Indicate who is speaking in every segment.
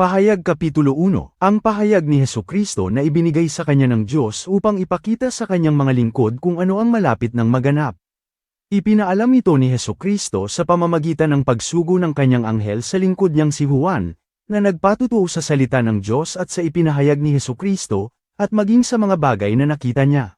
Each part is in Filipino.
Speaker 1: Pahayag Kapitulo 1. Ang pahayag ni Hesukristo na ibinigay sa kanya ng Diyos upang ipakita sa kanyang mga lingkod kung ano ang malapit ng maganap. Ipinaalam ito ni Hesukristo sa pamamagitan ng pagsugo ng kanyang anghel sa lingkod niyang si Juan, na nagpatutuo sa salita ng Diyos at sa ipinahayag ni Hesukristo, at maging sa mga bagay na nakita niya.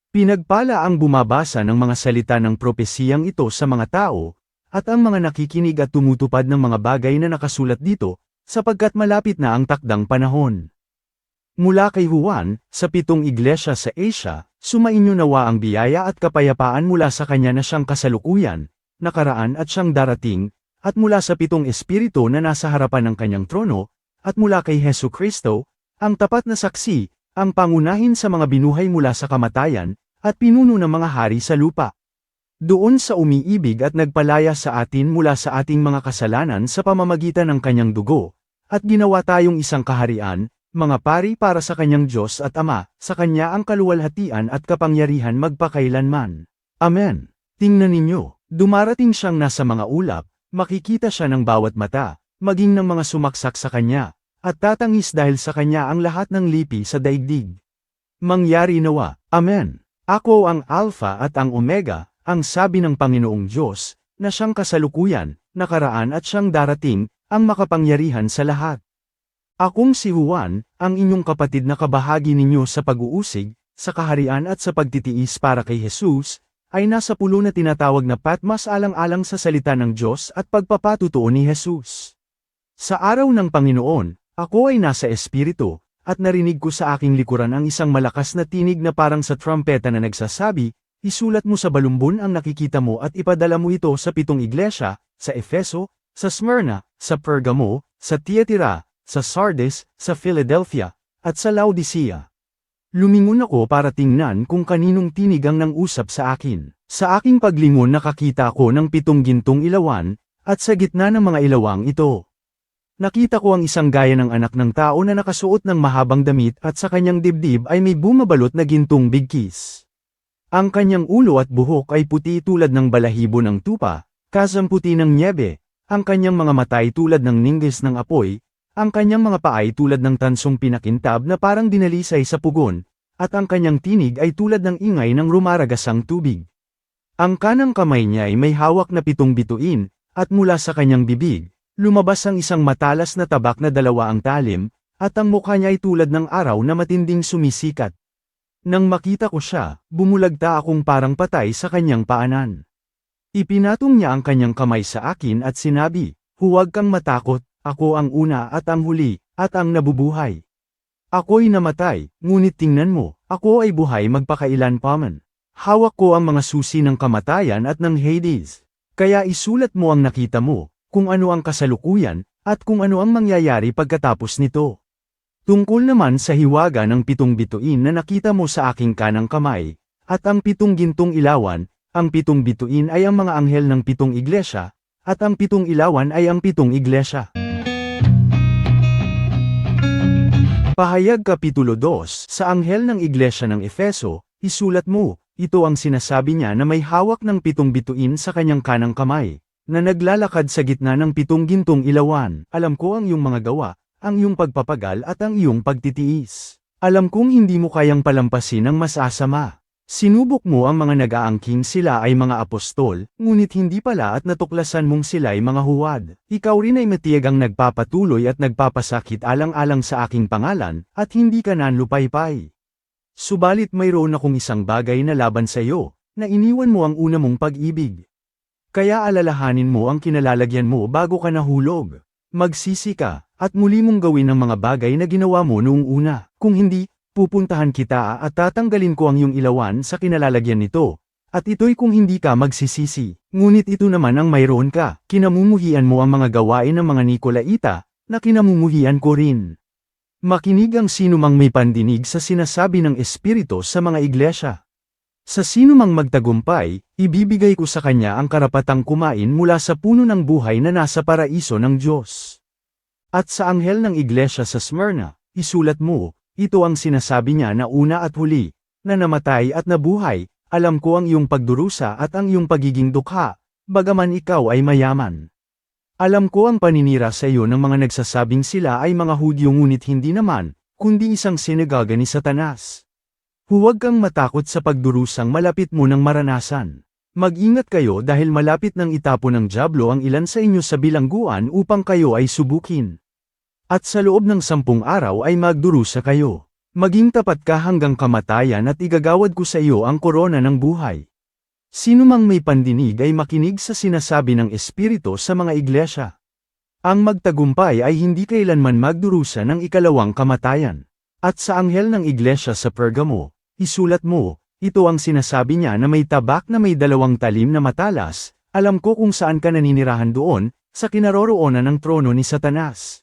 Speaker 1: Pinagpala ang bumabasa ng mga salita ng propesiyang ito sa mga tao, at ang mga nakikinig at tumutupad ng mga bagay na nakasulat dito, sapagkat malapit na ang takdang panahon. Mula kay Juan, sa 7 iglesia sa Asia, sumainyo nawa ang biyaya at kapayapaan mula sa kanya na siyang kasalukuyan, nakaraan at siyang darating, at mula sa 7 espiritu na nasa harapan ng kanyang trono, at mula kay Hesukristo, ang tapat na saksi, ang pangunahin sa mga binuhay mula sa kamatayan, at pinuno ng mga hari sa lupa. Doon sa umiibig at nagpalaya sa atin mula sa ating mga kasalanan sa pamamagitan ng kanyang dugo, at ginawa tayong isang kaharian, mga pari para sa kanyang Diyos at Ama, sa kanya ang kaluwalhatian at kapangyarihan magpakailanman. Amen. Tingnan ninyo, dumarating siyang nasa mga ulap, makikita siya ng bawat mata, maging ng mga sumaksak sa kanya, at tatangis dahil sa kanya ang lahat ng lipi sa daigdig. Mangyari nawa. Amen. Ako ang Alpha at ang Omega, ang sabi ng Panginoong Diyos, na siyang kasalukuyan, nakaraan at siyang darating, ang makapangyarihan sa lahat. Akong si Juan, ang inyong kapatid na kabahagi ninyo sa pag-uusig, sa kaharian at sa pagtitiis para kay Jesus, ay nasa pulo na tinatawag na Patmos alang-alang sa salita ng Diyos at pagpapatutuo ni Jesus. Sa araw ng Panginoon, ako ay nasa Espiritu, at narinig ko sa aking likuran ang isang malakas na tinig na parang sa trumpeta na nagsasabi, isulat mo sa balumbon ang nakikita mo at ipadala mo ito sa 7 iglesia, sa Efeso, sa Smyrna, sa Pergamo, sa Tiatira, sa Sardis, sa Philadelphia, at sa Laodicea. Lumingon ako para tingnan kung kaninong tinig ang nang-usap sa akin. Sa aking paglingon nakakita ko ng 7 gintong ilawan, at sa gitna ng mga ilawang ito. Nakita ko ang isang gaya ng anak ng tao na nakasuot ng mahabang damit at sa kanyang dibdib ay may bumabalot na gintong bigkis. Ang kanyang ulo at buhok ay puti tulad ng balahibo ng tupa, kasamputi ng nyebe, ang kanyang mga mata ay tulad ng ninggis ng apoy, ang kanyang mga paa ay tulad ng tansong pinakintab na parang dinalisay sa pugon, at ang kanyang tinig ay tulad ng ingay ng rumaragasang tubig. Ang kanang kamay niya ay may hawak na 7 bituin, at mula sa kanyang bibig, lumabas ang isang matalas na tabak na 2 ang talim, at ang mukha niya ay tulad ng araw na matinding sumisikat. Nang makita ko siya, bumulagta akong parang patay sa kanyang paanan. Ipinatong niya ang kanyang kamay sa akin at sinabi, "Huwag kang matakot, ako ang una at ang huli, at ang nabubuhay. Ako'y namatay, ngunit tingnan mo, ako ay buhay magpakailanpaman. Hawak ko ang mga susi ng kamatayan at ng Hades. Kaya isulat mo ang nakita mo, kung ano ang kasalukuyan, at kung ano ang mangyayari pagkatapos nito." Tungkol naman sa hiwaga ng 7 bituin na nakita mo sa aking kanang kamay, at ang 7 gintong ilawan, ang 7 bituin ay ang mga anghel ng 7 iglesia, at ang 7 ilawan ay ang 7 iglesia. Pahayag Kapitulo 2. Sa anghel ng iglesia ng Efeso, isulat mo, ito ang sinasabi niya na may hawak ng 7 bituin sa kanyang kanang kamay, na naglalakad sa gitna ng 7 gintong ilawan. Alam ko ang iyong mga gawa, ang iyong pagpapagal at ang iyong pagtitiis. Alam kong hindi mo kayang palampasin ang masasama. Sinubok mo ang mga nag-aangking sila ay mga apostol, ngunit hindi pala at natuklasan mong sila ay mga huwad. Ikaw rin ay matiyagang nagpapatuloy at nagpapasakit alang-alang sa aking pangalan, at hindi ka nanlupaypay. Subalit mayroon akong isang bagay na laban sa iyo, na iniwan mo ang una mong pag-ibig. Kaya alalahanin mo ang kinalalagyan mo bago ka nahulog. Magsisi ka, at muli mong gawin ang mga bagay na ginawa mo noong una. Kung hindi, pupuntahan kita at tatanggalin ko ang iyong ilawan sa kinalalagyan nito. At ito'y kung hindi ka magsisisi. Ngunit ito naman ang mayroon ka, kinamumuhian mo ang mga gawain ng mga Nikolaita, na kinamumuhian ko rin. Makinig ang sinumang may pandinig sa sinasabi ng Espiritu sa mga iglesia. Sa sinumang magtagumpay, ibibigay ko sa kanya ang karapatang kumain mula sa puno ng buhay na nasa paraiso ng Diyos. At sa anghel ng iglesia sa Smyrna, isulat mo, ito ang sinasabi niya na una at huli, na namatay at nabuhay, alam ko ang iyong pagdurusa at ang iyong pagiging dukha, bagaman ikaw ay mayaman. Alam ko ang paninira sa iyo ng mga nagsasabing sila ay mga Hudyo ngunit hindi naman, kundi isang sinagoga ni Satanas. Huwag kang matakot sa pagdurusang malapit mo ng maranasan. Mag-ingat kayo dahil malapit nang itapon ng dyablo ang ilan sa inyo sa bilangguan upang kayo ay subukin. At sa loob ng 10 araw ay magdurusa kayo. Maging tapat ka hanggang kamatayan at igagawad ko sa iyo ang korona ng buhay. Sino mang may pandinig ay makinig sa sinasabi ng Espiritu sa mga iglesia. Ang magtagumpay ay hindi kailanman magdurusa ng ikalawang kamatayan. At sa anghel ng iglesia sa Pergamo, isulat mo, ito ang sinasabi niya na may tabak na may 2 talim na matalas, alam ko kung saan ka naninirahan doon, sa kinaroroonan ng trono ni Satanas.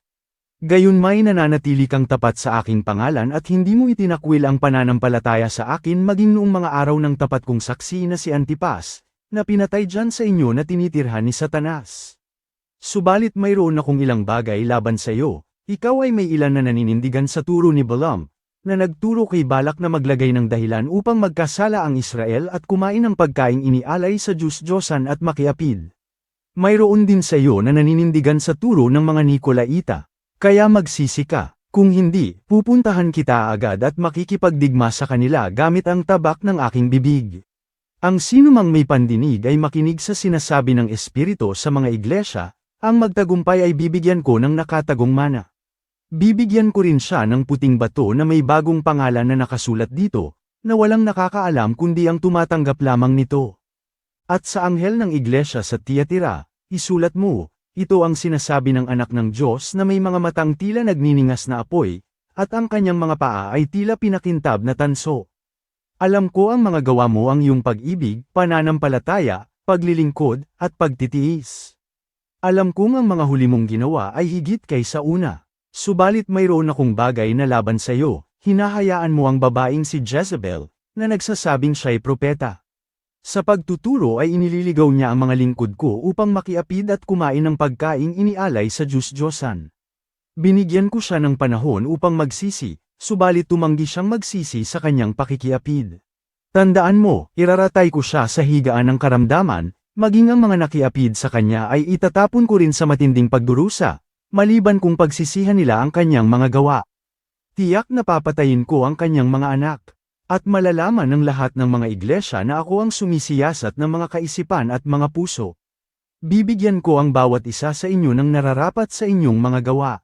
Speaker 1: Gayon may nananatili kang tapat sa aking pangalan at hindi mo itinakwil ang pananampalataya sa akin maging noong mga araw ng tapat kong saksi na si Antipas, na pinatay dyan sa inyo na tinitirhan ni Satanas. Subalit mayroon akong ilang bagay laban sa iyo, ikaw ay may ilan na naninindigan sa turo ni Balaam, na nagturo kay Balak na maglagay ng dahilan upang magkasala ang Israel at kumain ng pagkaing inialay sa Diyos-Diyosan at makiapid. Mayroon din sa iyo na naninindigan sa turo ng mga Nikolaita. Kaya magsisi ka, kung hindi, pupuntahan kita agad at makikipagdigma sa kanila gamit ang tabak ng aking bibig. Ang sinumang may pandinig ay makinig sa sinasabi ng Espiritu sa mga iglesia, ang magtagumpay ay bibigyan ko ng nakatagong mana. Bibigyan ko rin siya ng puting bato na may bagong pangalan na nakasulat dito, na walang nakakaalam kundi ang tumatanggap lamang nito. At sa anghel ng iglesia sa Tiatira, isulat mo, ito ang sinasabi ng anak ng Diyos na may mga matang tila nagniningas na apoy, at ang kanyang mga paa ay tila pinakintab na tanso. Alam ko ang mga gawa mo ang iyong pag-ibig, pananampalataya, paglilingkod, at pagtitiis. Alam kong ang mga huli mong ginawa ay higit kaysa una. Subalit mayroon akong bagay na laban sa iyo, hinahayaan mo ang babaeng si Jezebel, na nagsasabing siya'y propeta. Sa pagtuturo ay inililigaw niya ang mga lingkod ko upang makiapid at kumain ng pagkaing inialay sa Diyos-Diyosan. Binigyan ko siya ng panahon upang magsisi, subalit tumanggi siyang magsisi sa kanyang pakikiapid. Tandaan mo, iraratay ko siya sa higaan ng karamdaman, maging ang mga nakiapid sa kanya ay itatapon ko rin sa matinding pagdurusa, maliban kung pagsisihan nila ang kanyang mga gawa. Tiyak na papatayin ko ang kanyang mga anak. At malalaman ng lahat ng mga iglesia na ako ang sumisiyasat ng mga kaisipan at mga puso. Bibigyan ko ang bawat isa sa inyo ng nararapat sa inyong mga gawa.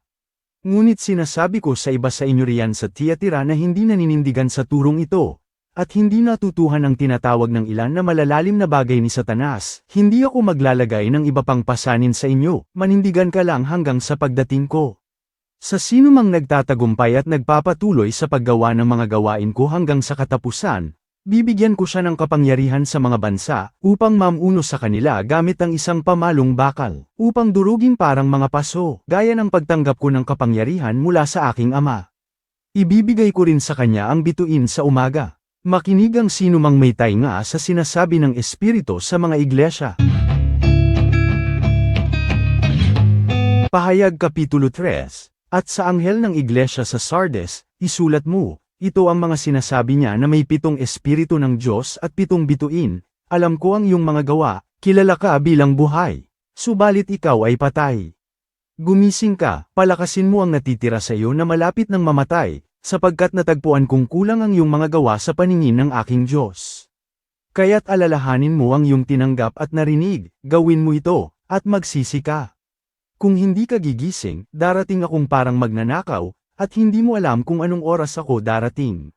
Speaker 1: Ngunit sinasabi ko sa iba sa inyo riyan sa Tiatira na hindi naninindigan sa turong ito, at hindi natutuhan ang tinatawag ng ilan na malalalim na bagay ni Satanas, hindi ako maglalagay ng iba pang pasanin sa inyo, manindigan ka lang hanggang sa pagdating ko. Sa sino mang nagtatagumpay at nagpapatuloy sa paggawa ng mga gawain ko hanggang sa katapusan, bibigyan ko siya ng kapangyarihan sa mga bansa, upang mamuno sa kanila gamit ang isang pamalong bakal, upang durugin parang mga paso, gaya ng pagtanggap ko ng kapangyarihan mula sa aking Ama. Ibibigay ko rin sa kanya ang bituin sa umaga. Makinig ang sino mang may tainga sa sinasabi ng Espiritu sa mga iglesia. Pahayag Kapitulo 3. At sa anghel ng iglesia sa Sardes, isulat mo, ito ang mga sinasabi niya na may 7 espiritu ng Diyos at 7 bituin, alam ko ang iyong mga gawa, kilala ka bilang buhay, subalit ikaw ay patay. Gumising ka, palakasin mo ang natitira sa iyo na malapit ng mamatay, sapagkat natagpuan kong kulang ang iyong mga gawa sa paningin ng aking Diyos. Kaya't alalahanin mo ang iyong tinanggap at narinig, gawin mo ito, at magsisi ka. Kung hindi ka gigising, darating akong parang magnanakaw, at hindi mo alam kung anong oras ako darating.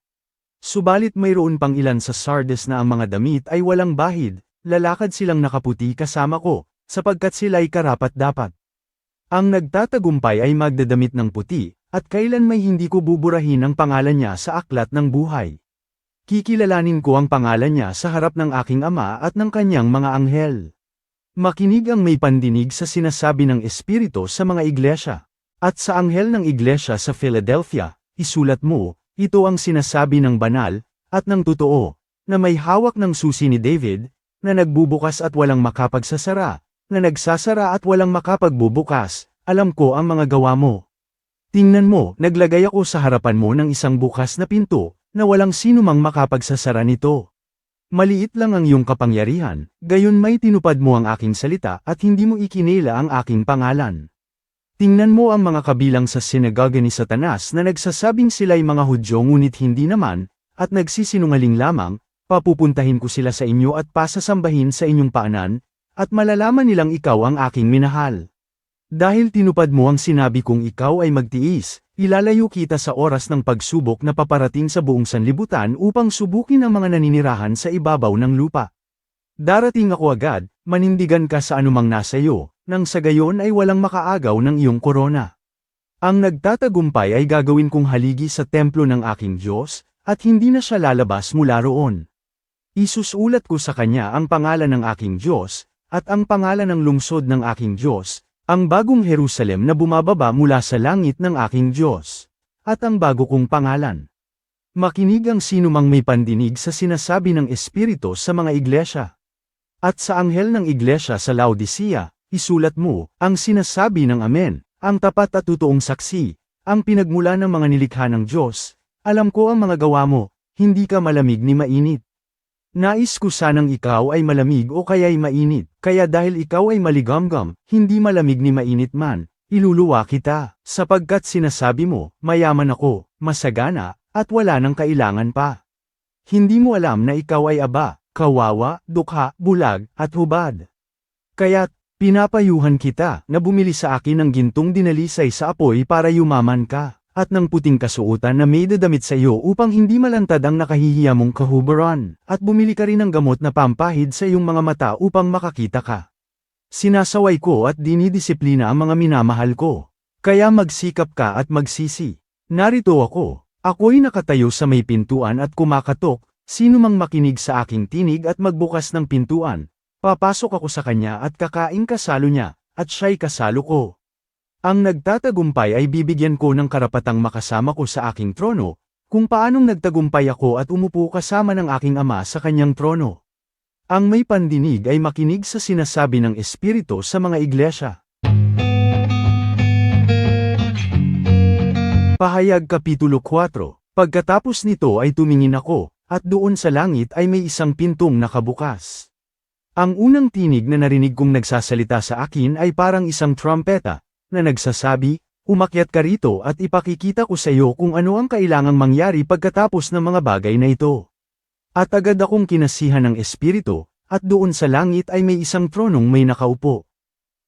Speaker 1: Subalit mayroon pang ilan sa Sardes na ang mga damit ay walang bahid, lalakad silang nakaputi kasama ko, sapagkat sila'y karapat-dapat. Ang nagtatagumpay ay magdadamit ng puti, at kailan may hindi ko buburahin ang pangalan niya sa aklat ng buhay. Kikilalanin ko ang pangalan niya sa harap ng aking Ama at ng kanyang mga anghel. Makinig ang may pandinig sa sinasabi ng Espiritu sa mga iglesia. At sa anghel ng iglesia sa Philadelphia, isulat mo, ito ang sinasabi ng banal, at ng totoo, na may hawak ng susi ni David, na nagbubukas at walang makapagsasara, na nagsasara at walang makapagbubukas, alam ko ang mga gawa mo. Tingnan mo, naglagay ako sa harapan mo ng isang bukas na pinto, na walang sino mang makapagsasara nito. Maliit lang ang iyong kapangyarihan, gayon may tinupad mo ang aking salita at hindi mo ikinila ang aking pangalan. Tingnan mo ang mga kabilang sa sinagoga ni Satanas na nagsasabing sila'y mga Hudyo ngunit hindi naman, at nagsisinungaling lamang, papupuntahin ko sila sa inyo at pasasambahin sa inyong paanan, at malalaman nilang ikaw ang aking minahal. Dahil tinupad mo ang sinabi kong ikaw ay magtiis, ilalayo kita sa oras ng pagsubok na paparating sa buong sanlibutan upang subukin ang mga naninirahan sa ibabaw ng lupa. Darating ako agad, manindigan ka sa anumang nasa iyo, nang sa gayon ay walang makaagaw ng iyong korona. Ang nagtatagumpay ay gagawin kong haligi sa templo ng aking Diyos, at hindi na siya lalabas mula roon. Isusulat ko sa kanya ang pangalan ng aking Diyos, at ang pangalan ng lungsod ng aking Diyos, ang bagong Jerusalem na bumababa mula sa langit ng aking Diyos, at ang bago kong pangalan. Makinig ang sinumang may pandinig sa sinasabi ng Espiritu sa mga iglesia. At sa anghel ng iglesia sa Laodicea, isulat mo, ang sinasabi ng Amen, ang tapat at totoong saksi, ang pinagmula ng mga nilikha ng Diyos. Alam ko ang mga gawa mo, hindi ka malamig ni mainit. Nais ko sanang ikaw ay malamig o kaya'y mainit, kaya dahil ikaw ay maligamgam, hindi malamig ni mainit man, iluluwa kita, sapagkat sinasabi mo, mayaman ako, masagana, at wala nang kailangan pa. Hindi mo alam na ikaw ay aba, kawawa, dukha, bulag, at hubad. Kaya't, pinapayuhan kita na bumili sa akin ng gintong dinalisay sa apoy para yumaman ka, at ng puting kasuotan na may dadamit sa iyo upang hindi malantad ang nakahihiya mong kahubaran, at bumili ka rin ng gamot na pampahid sa iyong mga mata upang makakita ka. Sinasaway ko at dinidisiplina ang mga minamahal ko. Kaya magsikap ka at magsisi. Narito ako. Ako'y nakatayo sa may pintuan at kumakatok, sino mang makinig sa aking tinig at magbukas ng pintuan. Papasok ako sa kanya at kakaing kasalo niya, at siya'y kasalo ko. Ang nagtatagumpay ay bibigyan ko ng karapatang makasama ko sa aking trono, kung paanong nagtagumpay ako at umupo kasama ng aking ama sa kanyang trono. Ang may pandinig ay makinig sa sinasabi ng Espiritu sa mga iglesia. Pahayag Kapitulo 4. Pagkatapos nito ay tumingin ako, at doon sa langit ay may isang pintong nakabukas. Ang unang tinig na narinig kong nagsasalita sa akin ay parang isang trumpeta, na nagsasabi, umakyat ka rito at ipakikita ko sa iyo kung ano ang kailangang mangyari pagkatapos ng mga bagay na ito. At agad akong kinasihan ng Espiritu, at doon sa langit ay may isang tronong may nakaupo.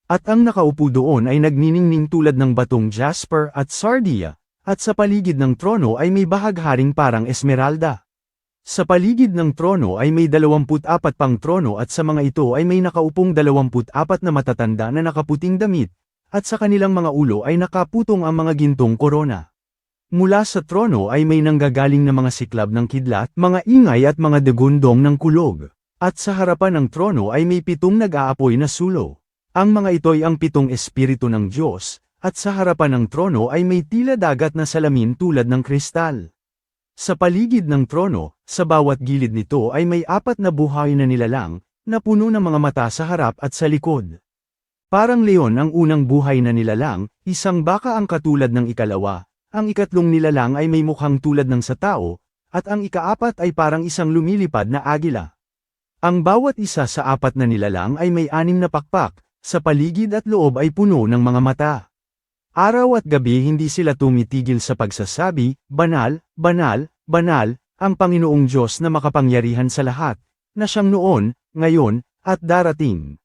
Speaker 1: At ang nakaupo doon ay nagniningning tulad ng batong jasper at sardia, at sa paligid ng trono ay may bahagharing parang esmeralda. Sa paligid ng trono ay may 24 pang trono at sa mga ito ay may nakaupong 24 na matatanda na nakaputing damit, at sa kanilang mga ulo ay nakaputong ang mga gintong korona. Mula sa trono ay may nanggagaling na mga siklab ng kidlat, mga ingay at mga dagundong ng kulog. At sa harapan ng trono ay may 7 nag-aapoy na sulo. Ang mga ito'y ang 7 espiritu ng Diyos, at sa harapan ng trono ay may tila dagat na salamin tulad ng kristal. Sa paligid ng trono, sa bawat gilid nito ay may 4 na buhay na nilalang, na puno ng mga mata sa harap at sa likod. Parang leon ang unang buhay na nilalang, isang baka ang katulad ng ikalawa, ang ikatlong nilalang ay may mukhang tulad ng sa tao, at ang ikaapat ay parang isang lumilipad na agila. Ang bawat isa sa 4 na nilalang ay may 6 na pakpak, sa paligid at loob ay puno ng mga mata. Araw at gabi hindi sila tumitigil sa pagsasabi, Banal, Banal, Banal, ang Panginoong Diyos na makapangyarihan sa lahat, na siyang noon, ngayon, at darating.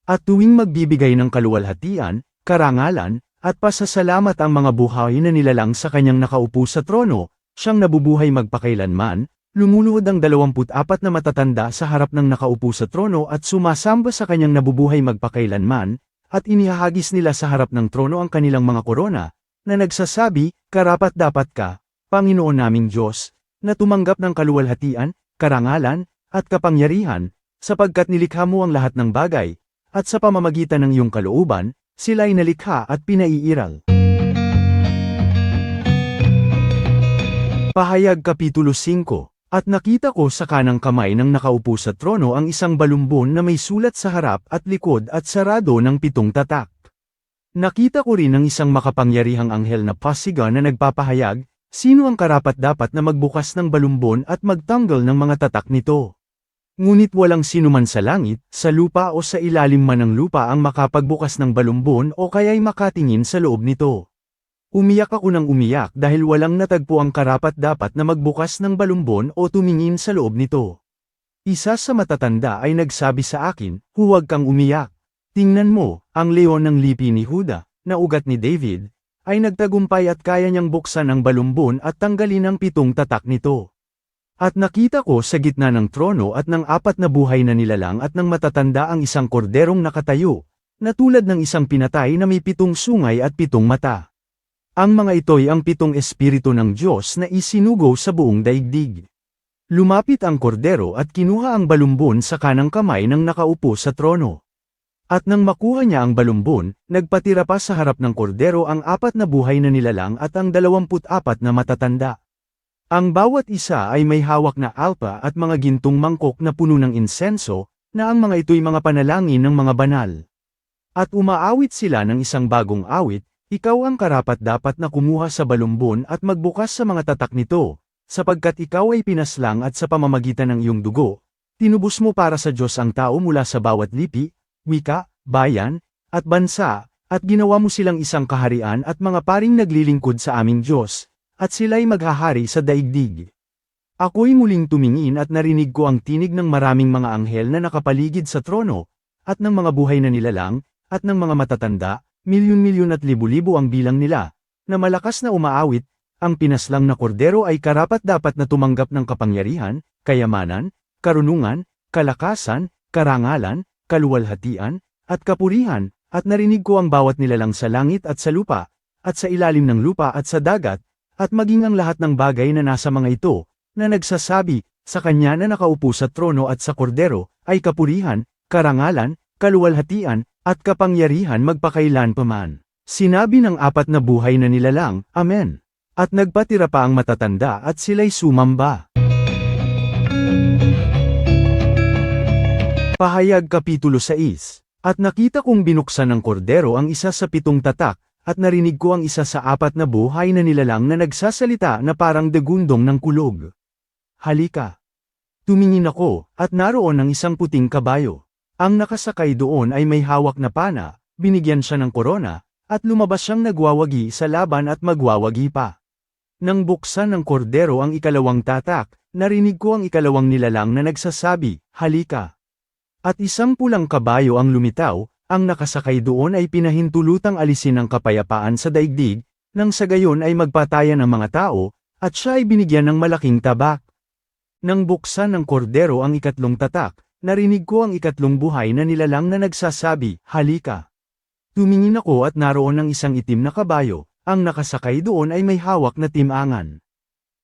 Speaker 1: At tuwing magbibigay ng kaluwalhatian, karangalan, at pasasalamat ang mga buhay na nilalang sa kanyang nakaupo sa trono, siyang nabubuhay magpakailanman, lumuluhod ang 24 na matatanda sa harap ng nakaupo sa trono at sumasamba sa kanyang nabubuhay magpakailanman, at inihahagis nila sa harap ng trono ang kanilang mga korona, na nagsasabi, karapat-dapat ka, Panginoon naming Diyos, na tumanggap ng kaluwalhatian, karangalan, at kapangyarihan, sapagkat nilikha mo ang lahat ng bagay, at sa pamamagitan ng iyong kalooban, sila'y nalikha at pinaiiral. Pahayag Kapitulo 5. At nakita ko sa kanang kamay ng nakaupo sa trono ang isang balumbon na may sulat sa harap at likod at sarado ng 7 tatak. Nakita ko rin ang isang makapangyarihang anghel na pasiga na nagpapahayag, sino ang karapat-dapat na magbukas ng balumbon at magtanggal ng mga tatak nito. Ngunit walang sinuman sa langit, sa lupa o sa ilalim man ng lupa ang makapagbukas ng balumbon o kaya'y makatingin sa loob nito. Umiyak ako ng umiyak dahil walang natagpo ang karapat-dapat na magbukas ng balumbon o tumingin sa loob nito. Isa sa matatanda ay nagsabi sa akin, huwag kang umiyak. Tingnan mo, ang leon ng lipi ni Huda, na ugat ni David, ay nagtagumpay at kaya niyang buksan ang balumbon at tanggalin ang 7 tatak nito. At nakita ko sa gitna ng trono at ng 4 na buhay na nilalang at ng matatanda ang isang korderong nakatayo, na tulad ng isang pinatay na may 7 sungay at 7 mata. Ang mga ito'y ang 7 espiritu ng Diyos na isinugo sa buong daigdig. Lumapit ang kordero at kinuha ang balumbon sa kanang kamay ng nakaupo sa trono. At nang makuha niya ang balumbon, nagpatira pa sa harap ng kordero ang 4 na buhay na nilalang at ang 24 na matatanda. Ang bawat isa ay may hawak na alpa at mga gintong mangkok na puno ng insenso, na ang mga ito'y mga panalangin ng mga banal. At umaawit sila ng isang bagong awit, ikaw ang karapat-dapat na kumuha sa balumbon at magbukas sa mga tatak nito, sapagkat ikaw ay pinaslang at sa pamamagitan ng iyong dugo, tinubos mo para sa Diyos ang tao mula sa bawat lipi, wika, bayan, at bansa, at ginawa mo silang isang kaharian at mga paring naglilingkod sa aming Diyos, at sila'y maghahari sa daigdig. Ako'y muling tumingin at narinig ko ang tinig ng maraming mga anghel na nakapaligid sa trono, at ng mga buhay na nilalang, at ng mga matatanda, milyon-milyon at libu-libo ang bilang nila, na malakas na umaawit, ang pinaslang na kordero ay karapat-dapat na tumanggap ng kapangyarihan, kayamanan, karunungan, kalakasan, karangalan, kaluwalhatian, at kapurihan, at narinig ko ang bawat nilalang sa langit at sa lupa, at sa ilalim ng lupa at sa dagat, at maging ang lahat ng bagay na nasa mga ito, na nagsasabi, sa kanya na nakaupo sa trono at sa kordero, ay kapurihan, karangalan, kaluwalhatian, at kapangyarihan magpakailan paman. Sinabi ng 4 na buhay na nilalang, Amen. At nagpatira pa ang matatanda at sila'y sumamba. Pahayag Kapitulo 6. At nakita kong binuksan ng kordero ang isa sa 7 tatak, at narinig ko ang isa sa 4 na buhay na nilalang na nagsasalita na parang dagundong ng kulog. Halika. Tumingin ako, at naroon ang isang puting kabayo. Ang nakasakay doon ay may hawak na pana, binigyan siya ng korona, at lumabas siyang nagwawagi sa laban at magwawagi pa. Nang buksan ng kordero ang 2 tatak, narinig ko ang 2 nilalang na nagsasabi, Halika. At isang pulang kabayo ang lumitaw, ang nakasakay doon ay pinahintulutang alisin ang kapayapaan sa daigdig, nang sa gayon ay magpatayan ang mga tao, at siya ay binigyan ng malaking tabak. Nang buksan ng kordero ang 3 tatak, narinig ko ang 3 buhay na nilalang na nagsasabi, Halika. Tumingin ako at naroon ang isang itim na kabayo, ang nakasakay doon ay may hawak na timangan.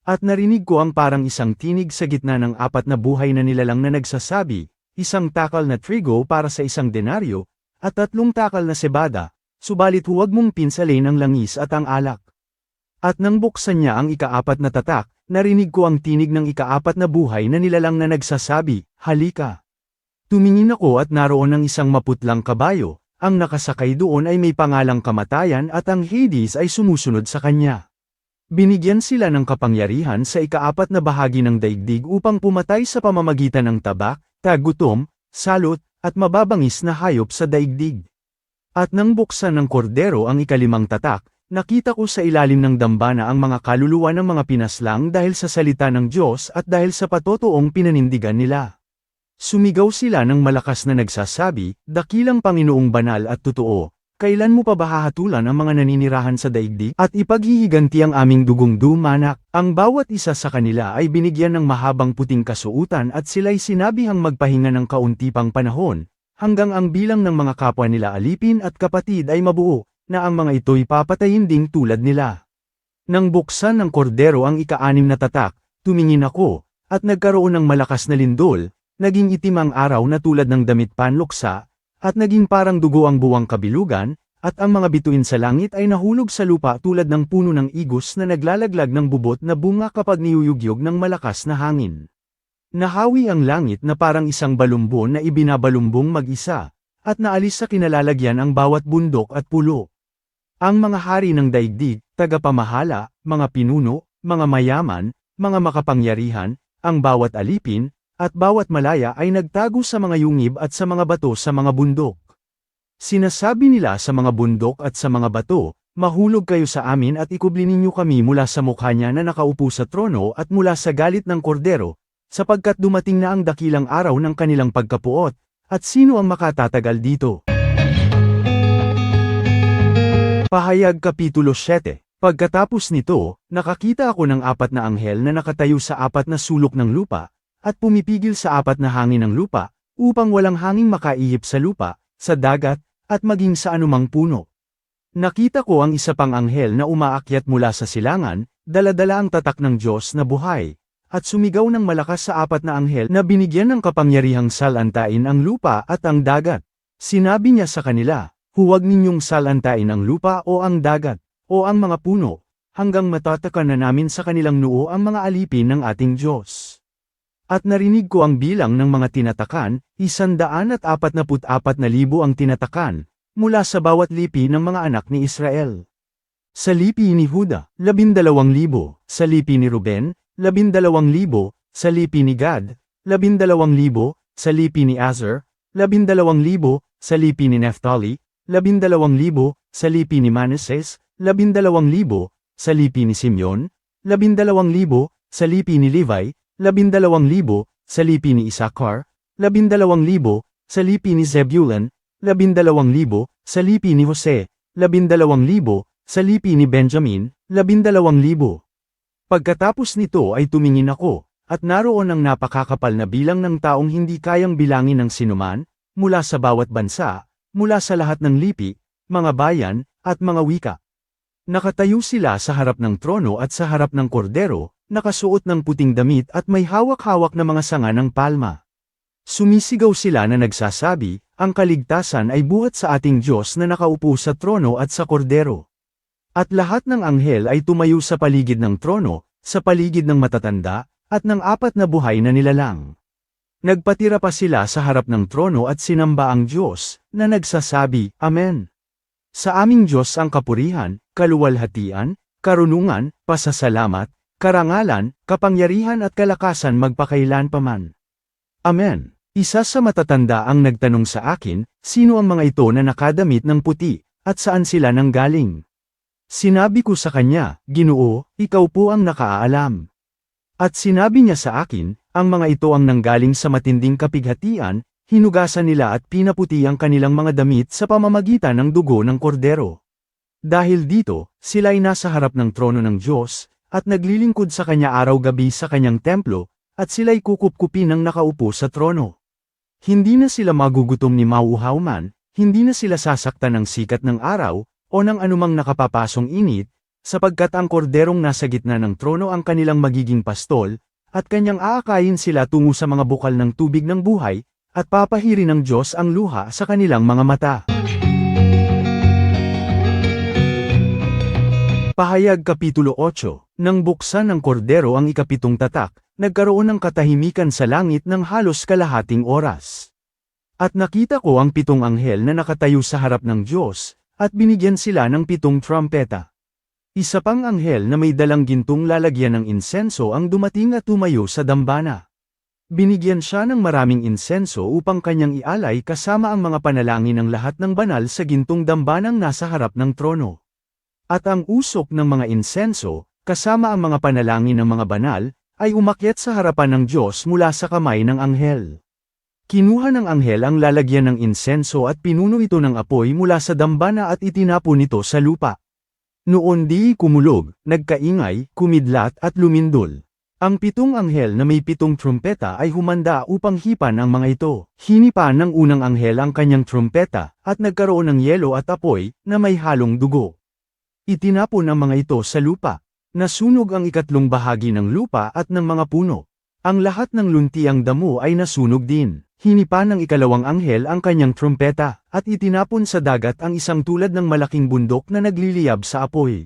Speaker 1: At narinig ko ang parang isang tinig sa gitna ng 4 na buhay na nilalang na nagsasabi, isang takal na trigo para sa 1 denaryo, at 3 takal na sebada, subalit huwag mong pinsalin ang langis at ang alak. At nang buksan niya ang 4 na tatak, narinig ko ang tinig ng 4 na buhay na nilalang na nagsasabi, Halika. Tumingin ako at naroon ang isang maputlang kabayo, ang nakasakay doon ay may pangalang kamatayan at ang Hades ay sumusunod sa kanya. Binigyan sila ng kapangyarihan sa 4 na bahagi ng daigdig upang pumatay sa pamamagitan ng tabak, tagutom, salot, at mababangis na hayop sa daigdig. At nang buksan ng kordero ang 5 tatak, nakita ko sa ilalim ng dambana ang mga kaluluwa ng mga pinaslang dahil sa salita ng Diyos at dahil sa patotoong pinanindigan nila. Sumigaw sila ng malakas na nagsasabi, Dakilang Panginoong banal at totoo, kailan mo pa ba hahatulan ang mga naninirahan sa daigdig at ipaghihiganti ang aming dugong dumanak? Ang bawat isa sa kanila ay binigyan ng mahabang puting kasuutan at sila'y sinabihang magpahinga ng kaunti pang panahon, hanggang ang bilang ng mga kapwa nila alipin at kapatid ay mabuo, na ang mga ito'y papatayin ding tulad nila. Nang buksan ng kordero ang 6 na tatak, tumingin ako, at nagkaroon ng malakas na lindol, naging itim ang araw na tulad ng damit panluksa, at naging parang dugo ang buwang kabilugan, at ang mga bituin sa langit ay nahulog sa lupa tulad ng puno ng igos na naglalaglag ng bubot na bunga kapag niyuyugyog ng malakas na hangin. Nahawi ang langit na parang isang balumbon na ibinabalumbong mag-isa, at naalis sa kinalalagyan ang bawat bundok at pulo. Ang mga hari ng daigdig, tagapamahala, mga pinuno, mga mayaman, mga makapangyarihan, ang bawat alipin, at bawat malaya ay nagtago sa mga yungib at sa mga bato sa mga bundok. Sinasabi nila sa mga bundok at sa mga bato, "Mahulog kayo sa amin at ikubli ninyo kami mula sa mukha niya na nakaupo sa trono at mula sa galit ng kordero, sapagkat dumating na ang dakilang araw ng kanilang pagkapuot, at sino ang makatatagal dito?" Pahayag Kapitulo 7. Pagkatapos nito, nakakita ako ng 4 na anghel na nakatayo sa 4 na sulok ng lupa, at pumipigil sa 4 na hangin ng lupa, upang walang hangin makaihip sa lupa, sa dagat, at maging sa anumang puno. Nakita ko ang isa pang anghel na umaakyat mula sa silangan, dala-dala ang tatak ng Diyos na buhay, at sumigaw ng malakas sa 4 na anghel na binigyan ng kapangyarihang salantain ang lupa at ang dagat. Sinabi niya sa kanila, "Huwag ninyong salantain ang lupa o ang dagat, o ang mga puno, hanggang matatakan na namin sa kanilang noo ang mga alipin ng ating Diyos." At narinig ko ang bilang ng mga tinatakan, 144,000 ang tinatakan, mula sa bawat lipi ng mga anak ni Israel. Sa lipi ni Huda, 12,000, sa lipi ni Ruben, 12,000, sa lipi ni Gad, 12,000, sa lipi ni Aser, 12,000, sa lipi ni Naphtali, 12,000, sa lipi ni Manases, 12,000, sa lipi ni Simeon, 12,000, sa lipi ni Levi, 12,000, sa lipi ni Isakar, 12,000, sa lipi ni Zebulun, 12,000, sa lipi ni Jose, 12,000, sa lipi ni Benjamin, 12,000. Pagkatapos nito ay tumingin ako, at naroon ang napakakapal na bilang ng taong hindi kayang bilangin ng sinuman, mula sa bawat bansa, mula sa lahat ng lipi, mga bayan, at mga wika. Nakatayo sila sa harap ng trono at sa harap ng kordero, nakasuot ng puting damit at may hawak-hawak na mga sanga ng palma. Sumisigaw sila na nagsasabi, "Ang kaligtasan ay buhat sa ating Diyos na nakaupo sa trono at sa kordero." At lahat ng anghel ay tumayo sa paligid ng trono, sa paligid ng matatanda, at ng 4 na buhay na nilalang. Nagpatira pa sila sa harap ng trono at sinamba ang Diyos, na nagsasabi, "Amen." Sa aming Diyos ang kapurihan, kaluwalhatian, karunungan, pasasalamat, karangalan, kapangyarihan at kalakasan magpakailanpaman. Amen. Isa sa matatanda ang nagtanong sa akin, "Sino ang mga ito na nakadamit ng puti, at saan sila nanggaling?" Sinabi ko sa kanya, "Ginoo, ikaw po ang nakaalam." At sinabi niya sa akin, "Ang mga ito ang nanggaling sa matinding kapighatian, hinugasan nila at pinaputi ang kanilang mga damit sa pamamagitan ng dugo ng kordero. Dahil dito, sila ay nasa harap ng trono ng Diyos, at naglilingkod sa kanya araw-gabi sa kanyang templo, at sila'y kukupkupin ng nakaupo sa trono. Hindi na sila magugutom ni mauuhaw man, hindi na sila sasaktan ng sikat ng araw, o ng anumang nakapapasong init, sapagkat ang korderong nasa gitna ng trono ang kanilang magiging pastol, at kanyang aakayin sila tungo sa mga bukal ng tubig ng buhay, at papahirin ng Diyos ang luha sa kanilang mga mata. Pahayag Kapitulo 8. Nang buksan ng kordero ang ikapitong tatak, nagkaroon ng katahimikan sa langit ng halos kalahating oras. At nakita ko ang 7 anghel na nakatayo sa harap ng Diyos, at binigyan sila ng 7 trumpeta. Isa pang anghel na may dalang gintong lalagyan ng insenso ang dumating at tumayo sa dambana. Binigyan siya ng maraming insenso upang kanyang ialay kasama ang mga panalangin ng lahat ng banal sa gintong dambanang nasa harap ng trono. At ang usok ng mga insenso, kasama ang mga panalangin ng mga banal, ay umakyat sa harapan ng Diyos mula sa kamay ng anghel. Kinuha ng anghel ang lalagyan ng insenso at pinuno ito ng apoy mula sa dambana at itinapon ito sa lupa. Noon di kumulog, nagkaingay, kumidlat at lumindol. Ang 7 anghel na may 7 trumpeta ay humanda upang hipan ang mga ito. Hinipa ng unang anghel ang kanyang trumpeta, at nagkaroon ng yelo at apoy, na may halong dugo. Itinapon ang mga ito sa lupa. Nasunog ang 2 bahagi ng lupa at ng mga puno. Ang lahat ng luntiang damo ay nasunog din. Hinipa ng 2 anghel ang kanyang trumpeta, at itinapon sa dagat ang isang tulad ng malaking bundok na nagliliyab sa apoy.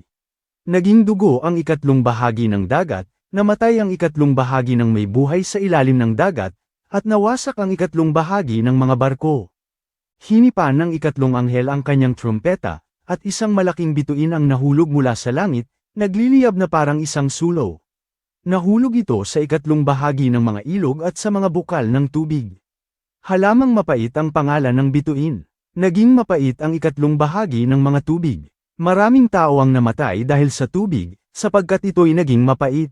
Speaker 1: Naging dugo ang 2 bahagi ng dagat, namatay ang 2 bahagi ng may buhay sa ilalim ng dagat, at nawasak ang 2 bahagi ng mga barko. Hinipa ng 2 anghel ang kanyang trumpeta, at isang malaking bituin ang nahulog mula sa langit, nagliliyab na parang isang sulo. Nahulog ito sa ikatlong bahagi ng mga ilog at sa mga bukal ng tubig. Halamang mapait ang pangalan ng bituin. Naging mapait ang ikatlong bahagi ng mga tubig. Maraming tao ang namatay dahil sa tubig, sapagkat ito'y naging mapait.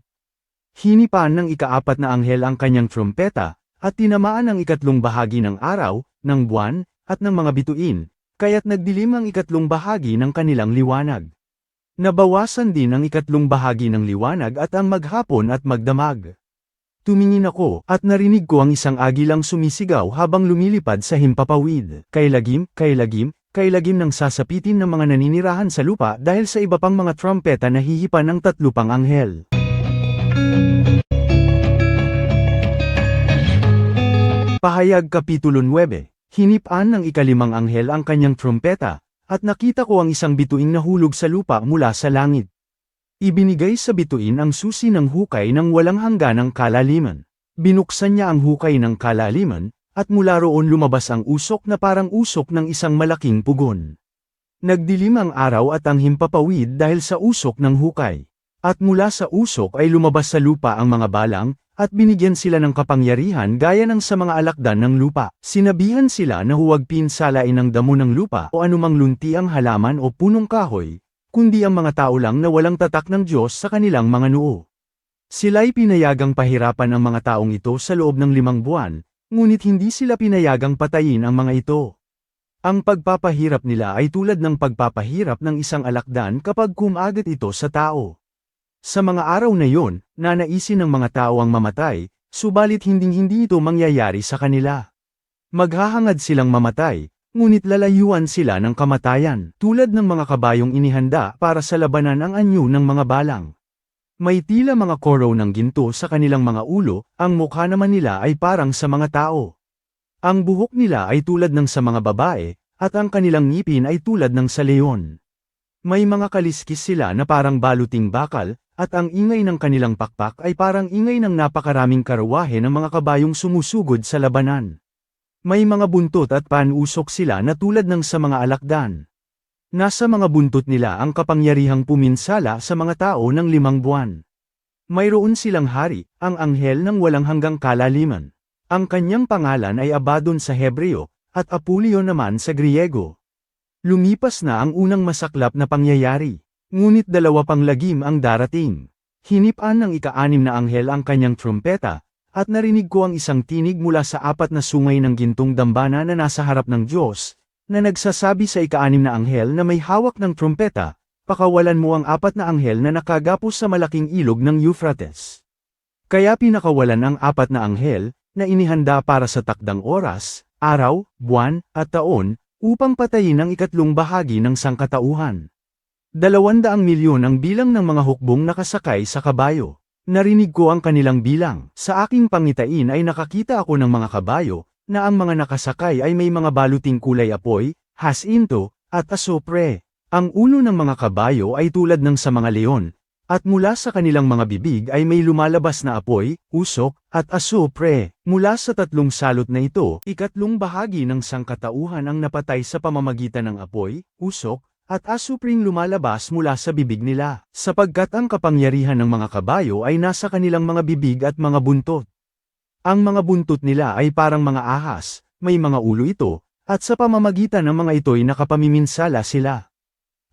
Speaker 1: Hinipan ng ikaapat na anghel ang kanyang trumpeta, at tinamaan ang ikatlong bahagi ng araw, ng buwan, at ng mga bituin, kaya't nagdilim ang ikatlong bahagi ng kanilang liwanag. Nabawasan din ang ikatlong bahagi ng liwanag at ang maghapon at magdamag. Tumingin ako, at narinig ko ang isang agilang sumisigaw habang lumilipad sa himpapawid. Kailagim, kailagim, kailagim ng sasapitin ng mga naninirahan sa lupa dahil sa iba pang mga trumpeta na hihipan ng tatlo pang anghel. Pahayag Kapitulo 9. Hinipan ng ikalimang anghel ang kanyang trumpeta, at nakita ko ang isang bituing nahulog sa lupa mula sa langit. Ibinigay sa bituin ang susi ng hukay ng walang hangganang kalaliman. Binuksan niya ang hukay ng kalaliman, at mula roon lumabas ang usok na parang usok ng isang malaking pugon. Nagdilim ang araw at ang himpapawid dahil sa usok ng hukay. At mula sa usok ay lumabas sa lupa ang mga balang, at binigyan sila ng kapangyarihan gaya ng sa mga alakdan ng lupa. Sinabihan sila na huwag pinsalain ang damo ng lupa o anumang luntiang halaman o punong kahoy, kundi ang mga tao lang na walang tatak ng Diyos sa kanilang mga noo. Sila'y pinayagang pahirapan ang mga taong ito sa loob ng 5 buwan, ngunit hindi sila pinayagang patayin ang mga ito. Ang pagpapahirap nila ay tulad ng pagpapahirap ng isang alakdan kapag kumagat ito sa tao. Sa mga araw na yon, nanaisin ng mga tao ang mamatay, subalit hinding-hindi ito mangyayari sa kanila. Maghahangad silang mamatay, ngunit lalayuan sila ng kamatayan, tulad ng mga kabayong inihanda para sa labanan ang anyo ng mga balang. May tila mga koro ng ginto sa kanilang mga ulo, ang mukha naman nila ay parang sa mga tao. Ang buhok nila ay tulad ng sa mga babae, at ang kanilang ngipin ay tulad ng sa leon. May mga kaliskis sila na parang baluting bakal, at ang ingay ng kanilang pakpak ay parang ingay ng napakaraming karawahe ng mga kabayong sumusugod sa labanan. May mga buntot at panusok sila na tulad ng sa mga alakdan. Nasa mga buntot nila ang kapangyarihang puminsala sa mga tao ng 5 buwan. Mayroon silang hari, ang anghel ng walang hanggang kalaliman. Ang kanyang pangalan ay Abaddon sa Hebreo, at Apulyo naman sa Griego. Lumipas na ang unang masaklap na pangyayari. Ngunit 2 pang lagim ang darating. Hinipan ng ika-6 na anghel ang kanyang trumpeta, at narinig ko ang isang tinig mula sa 4 na sungay ng gintong dambana na nasa harap ng Diyos, na nagsasabi sa ika-6 na anghel na may hawak ng trumpeta, pakawalan mo ang 4 na anghel na nakagapos sa malaking ilog ng Euphrates. Kaya pinakawalan ang 4 na anghel, na inihanda para sa takdang oras, araw, buwan, at taon, upang patayin ang ikatlong bahagi ng sangkatauhan. 200 milyon ang bilang ng mga hukbong nakasakay sa kabayo. Narinig ko ang kanilang bilang. Sa aking pangitain ay nakakita ako ng mga kabayo, na ang mga nakasakay ay may mga baluting kulay apoy, hasinto, at asopre. Ang ulo ng mga kabayo ay tulad ng sa mga leon, at mula sa kanilang mga bibig ay may lumalabas na apoy, usok, at asopre. Mula sa 3 salot na ito, ikatlong bahagi ng sangkatauhan ang napatay sa pamamagitan ng apoy, usok, at asupring lumalabas mula sa bibig nila, sapagkat ang kapangyarihan ng mga kabayo ay nasa kanilang mga bibig at mga buntot. Ang mga buntot nila ay parang mga ahas, may mga ulo ito, at sa pamamagitan ng mga ito'y nakapamiminsala sila.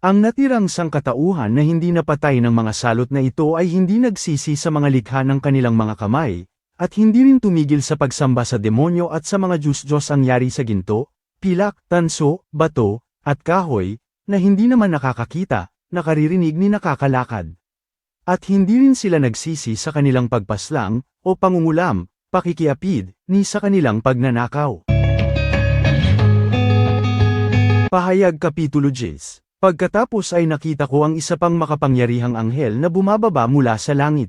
Speaker 1: Ang natirang sangkatauhan na hindi napatay ng mga salot na ito ay hindi nagsisi sa mga likha ng kanilang mga kamay, at hindi rin tumigil sa pagsamba sa demonyo at sa mga Diyos-Diyos ang yari sa ginto, pilak, tanso, bato, at kahoy, na hindi naman nakakakita, nakaririnig ni nakakalakad. At hindi rin sila nagsisi sa kanilang pagpaslang, o pangungulam, pakikiapid, ni sa kanilang pagnanakaw. Pahayag Kapitulo 10. Pagkatapos ay nakita ko ang isa pang makapangyarihang anghel na bumababa mula sa langit.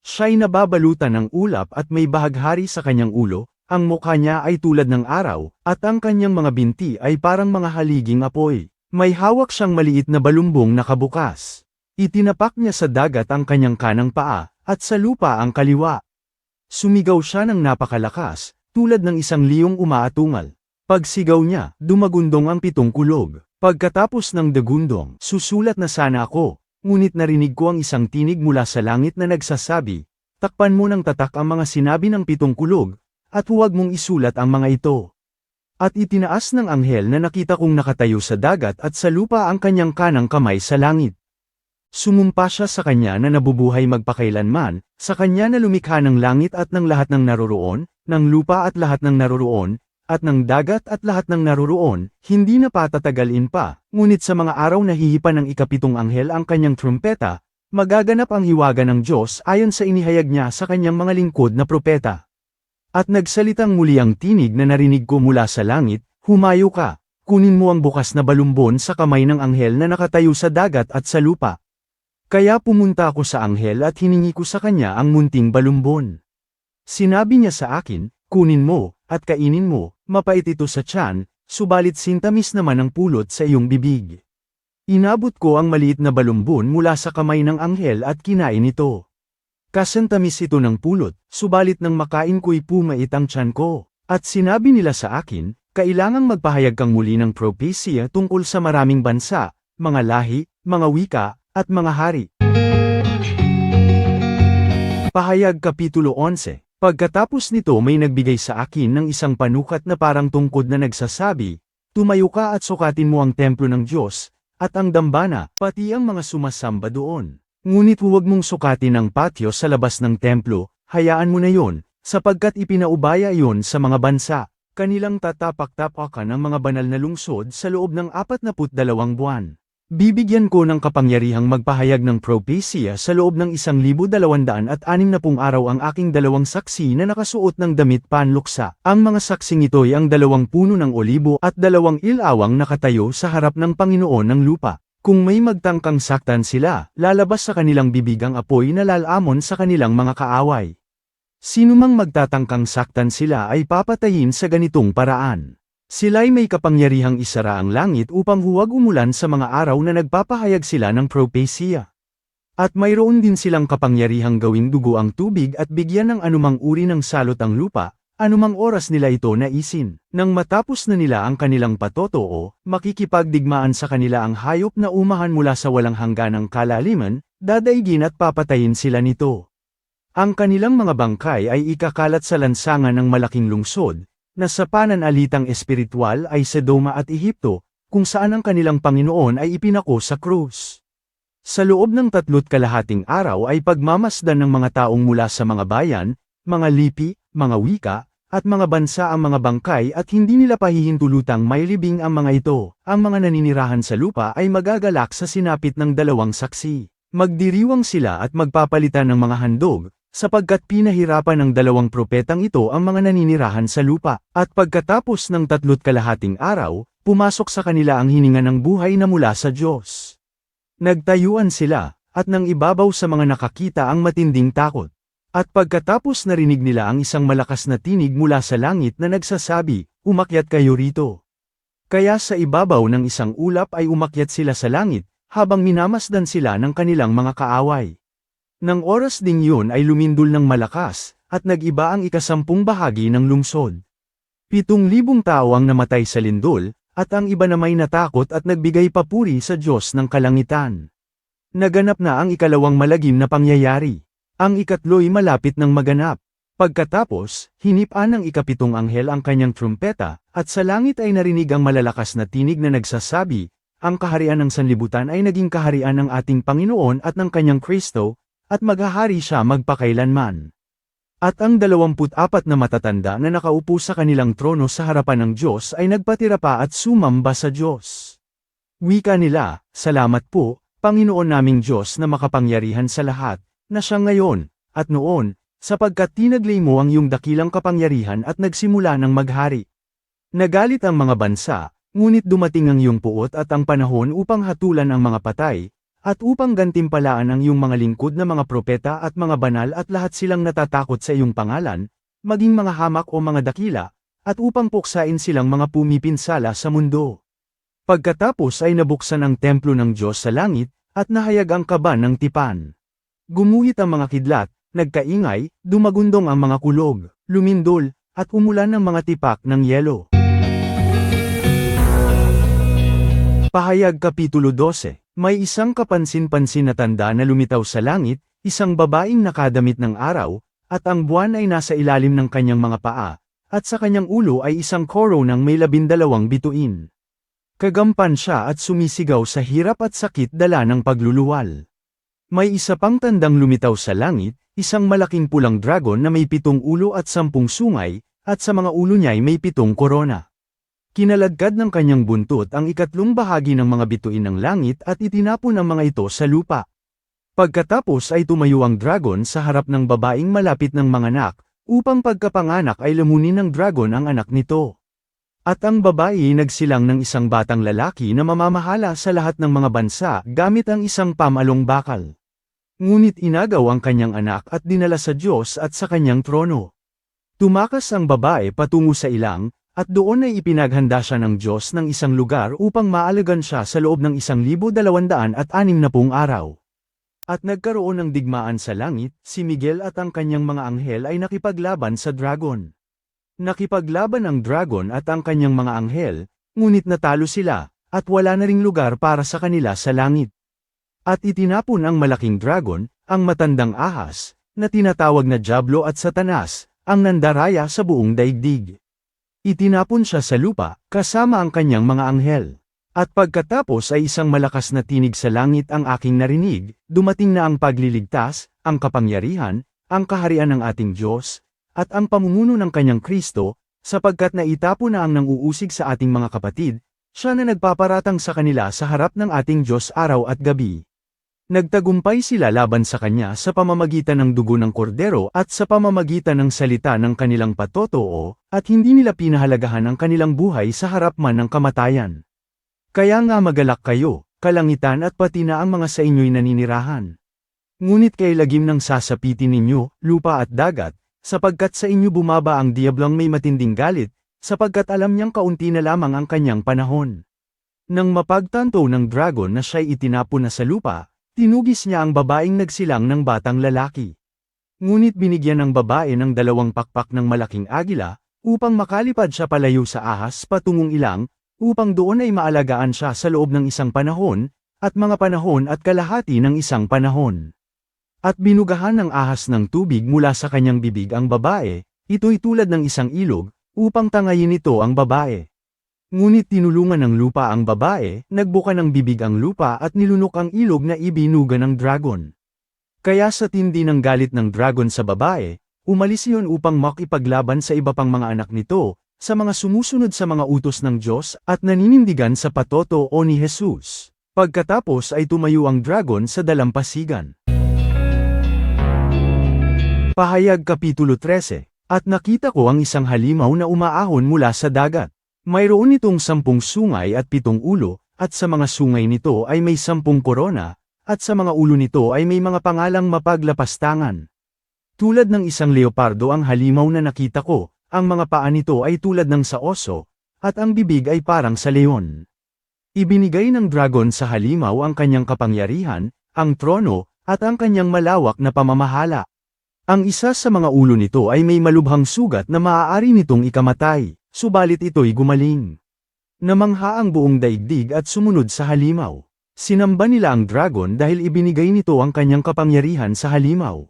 Speaker 1: Siya'y nababalutan ng ulap at may bahaghari sa kanyang ulo, ang mukha niya ay tulad ng araw, at ang kanyang mga binti ay parang mga haliging apoy. May hawak siyang maliit na balumbong na kabukas. Itinapak niya sa dagat ang kanyang kanang paa, at sa lupa ang kaliwa. Sumigaw siya ng napakalakas, tulad ng isang liyong umaatungal. Pagsigaw niya, dumagundong ang 7 kulog. Pagkatapos ng dagundong, susulat na sana ako, ngunit narinig ko ang isang tinig mula sa langit na nagsasabi, "Takpan mo ng tatak ang mga sinabi ng 7 kulog, at huwag mong isulat ang mga ito." At itinaas ng anghel na nakita kong nakatayo sa dagat at sa lupa ang kanyang kanang kamay sa langit. Sumumpa siya sa kanya na nabubuhay magpakailanman, sa kanya na lumikha ng langit at ng lahat ng naroroon, ng lupa at lahat ng naroroon, at ng dagat at lahat ng naroroon, hindi na patatagalin pa, ngunit sa mga araw na hihipan ng ikapitong anghel ang kanyang trumpeta, magaganap ang hiwaga ng Diyos ayon sa inihayag niya sa kanyang mga lingkod na propeta. At nagsalitang muli ang tinig na narinig ko mula sa langit, "Humayo ka, kunin mo ang bukas na balumbon sa kamay ng anghel na nakatayo sa dagat at sa lupa." Kaya pumunta ako sa anghel at hiningi ko sa kanya ang munting balumbon. Sinabi niya sa akin, "Kunin mo, at kainin mo, mapait ito sa tiyan, subalit sintamis naman ang pulot sa iyong bibig." Inabot ko ang maliit na balumbon mula sa kamay ng anghel at kinain ito. Kasantamis ito ng pulot, subalit nang makain ko'y pumait ang tiyan ko. At sinabi nila sa akin, "Kailangang magpahayag kang muli ng propesya tungkol sa maraming bansa, mga lahi, mga wika, at mga hari." Pahayag Kapitulo 11. Pagkatapos nito may nagbigay sa akin ng isang panukat na parang tungkod na nagsasabi, "Tumayo ka at sukatin mo ang templo ng Diyos, at ang dambana, pati ang mga sumasamba doon. Ngunit huwag mong sukatin ang patio sa labas ng templo, hayaan mo na yon, sapagkat ipinaubaya yon sa mga bansa. Kanilang tatapak-tapakan ang mga banal na lungsod sa loob ng 42 buwan. Bibigyan ko ng kapangyarihang magpahayag ng propesya sa loob ng 1,260 araw ang aking 2 saksi na nakasuot ng damit panluksa. Ang mga saksing ito ay ang 2 puno ng olibo at 2 ilawang nakatayo sa harap ng Panginoon ng lupa. Kung may magtangkang saktan sila, lalabas sa kanilang bibig ang apoy na lalamon sa kanilang mga kaaway. Sinumang magtatangkang saktan sila ay papatayin sa ganitong paraan. Sila'y may kapangyarihang isara ang langit upang huwag umulan sa mga araw na nagpapahayag sila ng propesya. At mayroon din silang kapangyarihang gawing dugo ang tubig at bigyan ng anumang uri ng salot ang lupa, anumang oras nila ito naisin. Nang matapos na nila ang kanilang patotoo, makikipagdigmaan sa kanila ang hayop na umahan mula sa walang hangganang kalaliman, dadaigin at papatayin sila nito. Ang kanilang mga bangkay ay ikakalat sa lansangan ng malaking lungsod, na sa pananalitang espiritual ay Sodoma at Ehipto, kung saan ang kanilang Panginoon ay ipinako sa krus. Sa loob ng 3.5 araw ay pagmamasdan ng mga taong mula sa mga bayan, mga lipi, mga wika, at mga bansa ang mga bangkay at hindi nila pahihintulutang may libing ang mga ito. Ang mga naninirahan sa lupa ay magagalak sa sinapit ng 2 saksi. Magdiriwang sila at magpapalitan ng mga handog, sapagkat pinahirapan ng 2 propetang ito ang mga naninirahan sa lupa. At pagkatapos ng 3.5 araw, pumasok sa kanila ang hininga ng buhay na mula sa Diyos. Nagtayuan sila, at nang ibabaw sa mga nakakita ang matinding takot. At pagkatapos narinig nila ang isang malakas na tinig mula sa langit na nagsasabi, "Umakyat kayo rito." Kaya sa ibabaw ng isang ulap ay umakyat sila sa langit, habang minamasdan sila ng kanilang mga kaaway. Nang oras ding yun ay lumindol ng malakas, at nag-iba ang 10 bahagi ng lungsod. 7,000 tao ang namatay sa lindol, at ang iba na may natakot at nagbigay papuri sa Diyos ng kalangitan. Naganap na ang 2 malagim na pangyayari. Ang 3 malapit ng maganap. Pagkatapos, hinipan ng 7 anghel ang kanyang trumpeta, at sa langit ay narinig ang malalakas na tinig na nagsasabi, "Ang kaharian ng sanlibutan ay naging kaharian ng ating Panginoon at ng kanyang Kristo, at maghahari siya magpakailanman." At ang 24 na matatanda na nakaupo sa kanilang trono sa harapan ng Diyos ay nagpatira pa at sumamba sa Diyos. Wika nila, "Salamat po, Panginoon naming Diyos na makapangyarihan sa lahat, na siya ngayon, at noon, sapagkat tinaglay mo ang iyong dakilang kapangyarihan at nagsimula ng maghari. Nagalit ang mga bansa, ngunit dumating ang iyong puot at ang panahon upang hatulan ang mga patay, at upang gantimpalaan ang iyong mga lingkod na mga propeta at mga banal at lahat silang natatakot sa iyong pangalan, maging mga hamak o mga dakila, at upang puksain silang mga pumipinsala sa mundo." Pagkatapos ay nabuksan ang templo ng Diyos sa langit, at nahayag ang kaban ng tipan. Gumuhit ang mga kidlat, nagkaingay, dumagundong ang mga kulog, lumindol, at umulan ng mga tipak ng yelo. Pahayag Kapitulo 12. May isang kapansin-pansin na tanda na lumitaw sa langit, isang babaeng nakadamit ng araw, at ang buwan ay nasa ilalim ng kanyang mga paa, at sa kanyang ulo ay isang koronang may 12 bituin. Kagampan siya at sumisigaw sa hirap at sakit dala ng pagluluwal. May isa pang tandang lumitaw sa langit, isang malaking pulang dragon na may 7 ulo at 10 sungay, at sa mga ulo niya ay may 7 korona. Kinaladkad ng kanyang buntot ang ikatlong bahagi ng mga bituin ng langit at itinapon ang mga ito sa lupa. Pagkatapos ay tumayo ang dragon sa harap ng babaeng malapit ng manganak, upang pagkapanganak ay lamunin ng dragon ang anak nito. At ang babae nagsilang ng isang batang lalaki na mamamahala sa lahat ng mga bansa gamit ang isang pamalong bakal. Ngunit inagaw ang kanyang anak at dinala sa Diyos at sa kanyang trono. Tumakas ang babae patungo sa ilang, at doon ay ipinaghanda siya ng Diyos ng isang lugar upang maalagan siya sa loob ng 1,260 araw. At nagkaroon ng digmaan sa langit, si Miguel at ang kanyang mga anghel ay nakipaglaban sa dragon. Nakipaglaban ang dragon at ang kanyang mga anghel, ngunit natalo sila, at wala na ring lugar para sa kanila sa langit. At itinapon ang malaking dragon, ang matandang ahas, na tinatawag na Diablo at Satanas, ang nandaraya sa buong daigdig. Itinapon siya sa lupa, kasama ang kanyang mga anghel. At pagkatapos ay isang malakas na tinig sa langit ang aking narinig, dumating na ang pagliligtas, ang kapangyarihan, ang kaharian ng ating Diyos, at ang pamumuno ng kanyang Kristo, sapagkat naitapon na ang nanguusig sa ating mga kapatid, siya na nagpaparatang sa kanila sa harap ng ating Diyos araw at gabi. Nagtagumpay sila laban sa kanya sa pamamagitan ng dugo ng kordero at sa pamamagitan ng salita ng kanilang patotoo, at hindi nila pinahalagahan ang kanilang buhay sa harap man ng kamatayan. Kaya nga magalak kayo, kalangitan at pati na ang mga sa inyo'y naninirahan. Ngunit kay lagim ng sasapitin ninyo, lupa at dagat, sapagkat sa inyo bumaba ang diablong may matinding galit, sapagkat alam niyang kaunti na lamang ang kanyang panahon. Nang mapagtanto ng dragon na siya'y itinapon na sa lupa, tinugis niya ang babaeng nagsilang ng batang lalaki. Ngunit binigyan ng babae ng 2 pakpak ng malaking agila, upang makalipad siya palayo sa ahas patungong ilang, upang doon ay maalagaan siya sa loob ng isang panahon, at mga panahon at kalahati ng isang panahon. At binugahan ng ahas ng tubig mula sa kanyang bibig ang babae, ito'y tulad ng isang ilog, upang tangayin ito ang babae. Ngunit tinulungan ng lupa ang babae, nagbuka ng bibig ang lupa at nilunok ang ilog na ibinuga ng dragon. Kaya sa tindi ng galit ng dragon sa babae, umalis iyon upang makipaglaban sa iba pang mga anak nito, sa mga sumusunod sa mga utos ng Diyos at naninindigan sa patotoo ni Jesus. Pagkatapos ay tumayo ang dragon sa dalampasigan. Pahayag Kapitulo 13. At nakita ko ang isang halimaw na umaahon mula sa dagat. Mayroon itong 10 sungay at 7 ulo, at sa mga sungay nito ay may 10 korona, at sa mga ulo nito ay may mga pangalang mapaglapastangan. Tulad ng isang leopardo ang halimaw na nakita ko, ang mga paa nito ay tulad ng sa oso, at ang bibig ay parang sa leon. Ibinigay ng dragon sa halimaw ang kanyang kapangyarihan, ang trono, at ang kanyang malawak na pamamahala. Ang isa sa mga ulo nito ay may malubhang sugat na maaari nitong ikamatay. Subalit ito'y gumaling. Namangha ang buong daigdig at sumunod sa halimaw. Sinamba nila ang dragon dahil ibinigay nito ang kanyang kapangyarihan sa halimaw.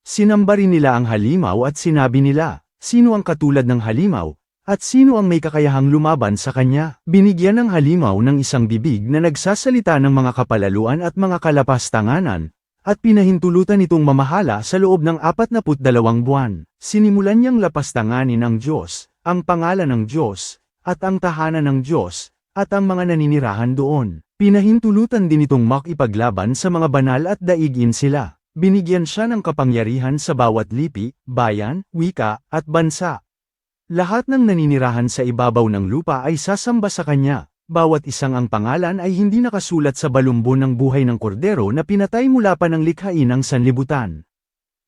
Speaker 1: Sinamba rin nila ang halimaw at sinabi nila, sino ang katulad ng halimaw, at sino ang may kakayahang lumaban sa kanya? Binigyan ng halimaw ng isang bibig na nagsasalita ng mga kapalaluan at mga kalapastanganan, at pinahintulutan itong mamahala sa loob ng 42 buwan. Sinimulan niyang lapastanganin ang Diyos, ang pangalan ng Diyos, at ang tahanan ng Diyos, at ang mga naninirahan doon. Pinahintulutan din itong makipaglaban sa mga banal at daigin sila. Binigyan siya ng kapangyarihan sa bawat lipi, bayan, wika, at bansa. Lahat ng naninirahan sa ibabaw ng lupa ay sasamba sa kanya. Bawat isang ang pangalan ay hindi nakasulat sa balumbon ng buhay ng kordero na pinatay mula pa ng likhain ng sanlibutan.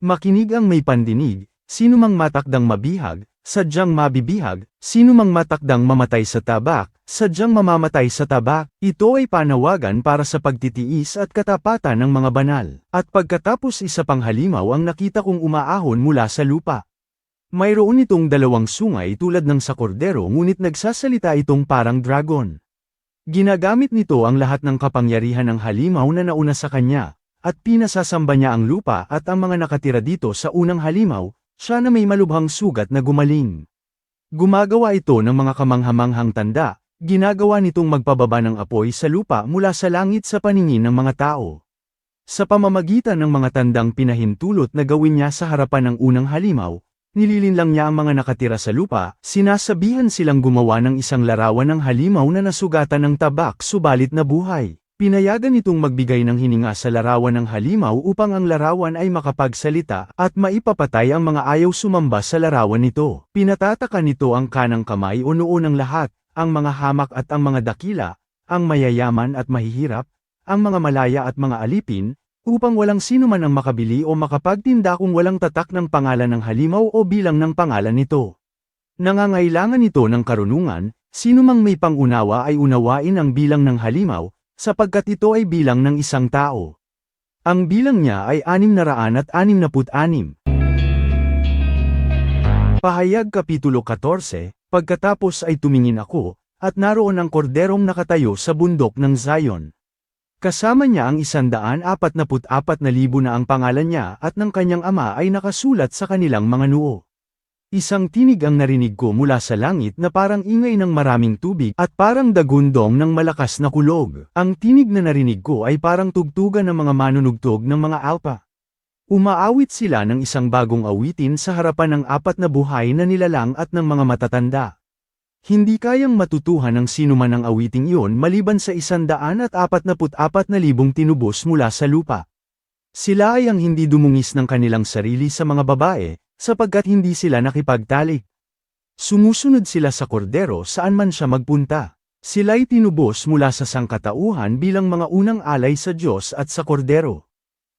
Speaker 1: Makinig ang may pandinig, sino mang matakdang mabihag, sadyang mabibihag, sino mang matakdang mamatay sa tabak, sadyang mamamatay sa tabak. Ito ay panawagan para sa pagtitiis at katapatan ng mga banal. At pagkatapos isa pang halimaw ang nakita kong umaahon mula sa lupa. Mayroon itong 2 sungay tulad ng sa kordero ngunit nagsasalita itong parang dragon. Ginagamit nito ang lahat ng kapangyarihan ng halimaw na nauna sa kanya, at pinasasamba niya ang lupa at ang mga nakatira dito sa unang halimaw, siya na may malubhang sugat na gumaling. Gumagawa ito ng mga kamanghamanghang tanda, ginagawa nitong magpababa ng apoy sa lupa mula sa langit sa paningin ng mga tao. Sa pamamagitan ng mga tandang pinahintulot na gawin niya sa harapan ng unang halimaw, nililinlang niya ang mga nakatira sa lupa, sinasabihan silang gumawa ng isang larawan ng halimaw na nasugatan ng tabak subalit nabuhay. Pinayagan itong magbigay ng hininga sa larawan ng halimaw upang ang larawan ay makapagsalita at maipapatay ang mga ayaw sumamba sa larawan nito. Pinatataka nito ang kanang kamay o noo ng lahat, ang mga hamak at ang mga dakila, ang mayayaman at mahihirap, ang mga malaya at mga alipin, upang walang sino man ang makabili o makapagtinda kung walang tatak ng pangalan ng halimaw o bilang ng pangalan nito. Nangangailangan ito ng karunungan, sino mang may pangunawa ay unawain ang bilang ng halimaw, sapagkat ito ay bilang ng isang tao. Ang bilang niya ay 666. Pahayag Kapitulo 14, pagkatapos ay tumingin ako, at naroon ang korderong nakatayo sa bundok ng Zion. Kasama niya ang 144,000 na ang pangalan niya at ng kanyang ama ay nakasulat sa kanilang mga noo. Isang tinig ang narinig ko mula sa langit na parang ingay ng maraming tubig at parang dagundong ng malakas na kulog. Ang tinig na narinig ko ay parang tugtugan ng mga manunugtog ng mga alpa. Umaawit sila ng isang bagong awitin sa harapan ng 4 na buhay na nilalang at ng mga matatanda. Hindi kayang matutuhan ng sinuman ang awiting iyon maliban sa 144,000 tinubos mula sa lupa. Sila ay ang hindi dumungis ng kanilang sarili sa mga babae, sapagkat hindi sila nakipagtalik. Sumusunod sila sa kordero saan man siya magpunta. Sila'y tinubos mula sa sangkatauhan bilang mga unang alay sa Diyos at sa kordero.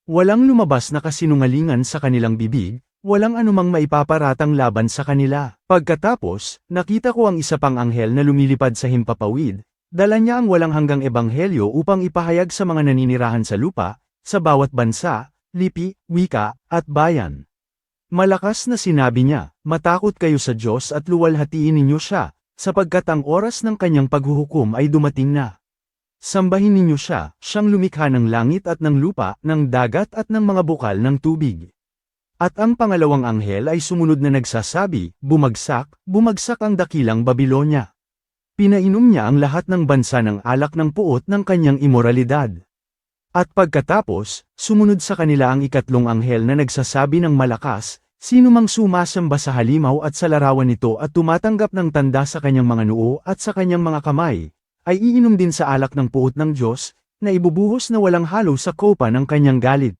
Speaker 1: Walang lumabas na kasinungalingan sa kanilang bibig, walang anumang maipaparatang laban sa kanila. Pagkatapos, nakita ko ang isa pang anghel na lumilipad sa himpapawid, dala niya ang walang hanggang ebanghelyo upang ipahayag sa mga naninirahan sa lupa, sa bawat bansa, lipi, wika, at bayan. Malakas na sinabi niya, matakot kayo sa Diyos at luwalhatiin ninyo siya, sapagkat ang oras ng kanyang paghuhukom ay dumating na. Sambahin ninyo siya, siyang lumikha ng langit at ng lupa, ng dagat at ng mga bukal ng tubig. At ang pangalawang anghel ay sumunod na nagsasabi, bumagsak, bumagsak ang dakilang Babilonya. Pinainom niya ang lahat ng bansa ng alak ng puot ng kanyang imoralidad. At pagkatapos, sumunod sa kanila ang ikatlong anghel na nagsasabi ng malakas, sino mang sumasamba sa halimaw at sa larawan nito at tumatanggap ng tanda sa kanyang mga noo at sa kanyang mga kamay, ay iinom din sa alak ng puot ng Diyos, na ibubuhos na walang halo sa kopa ng kanyang galit.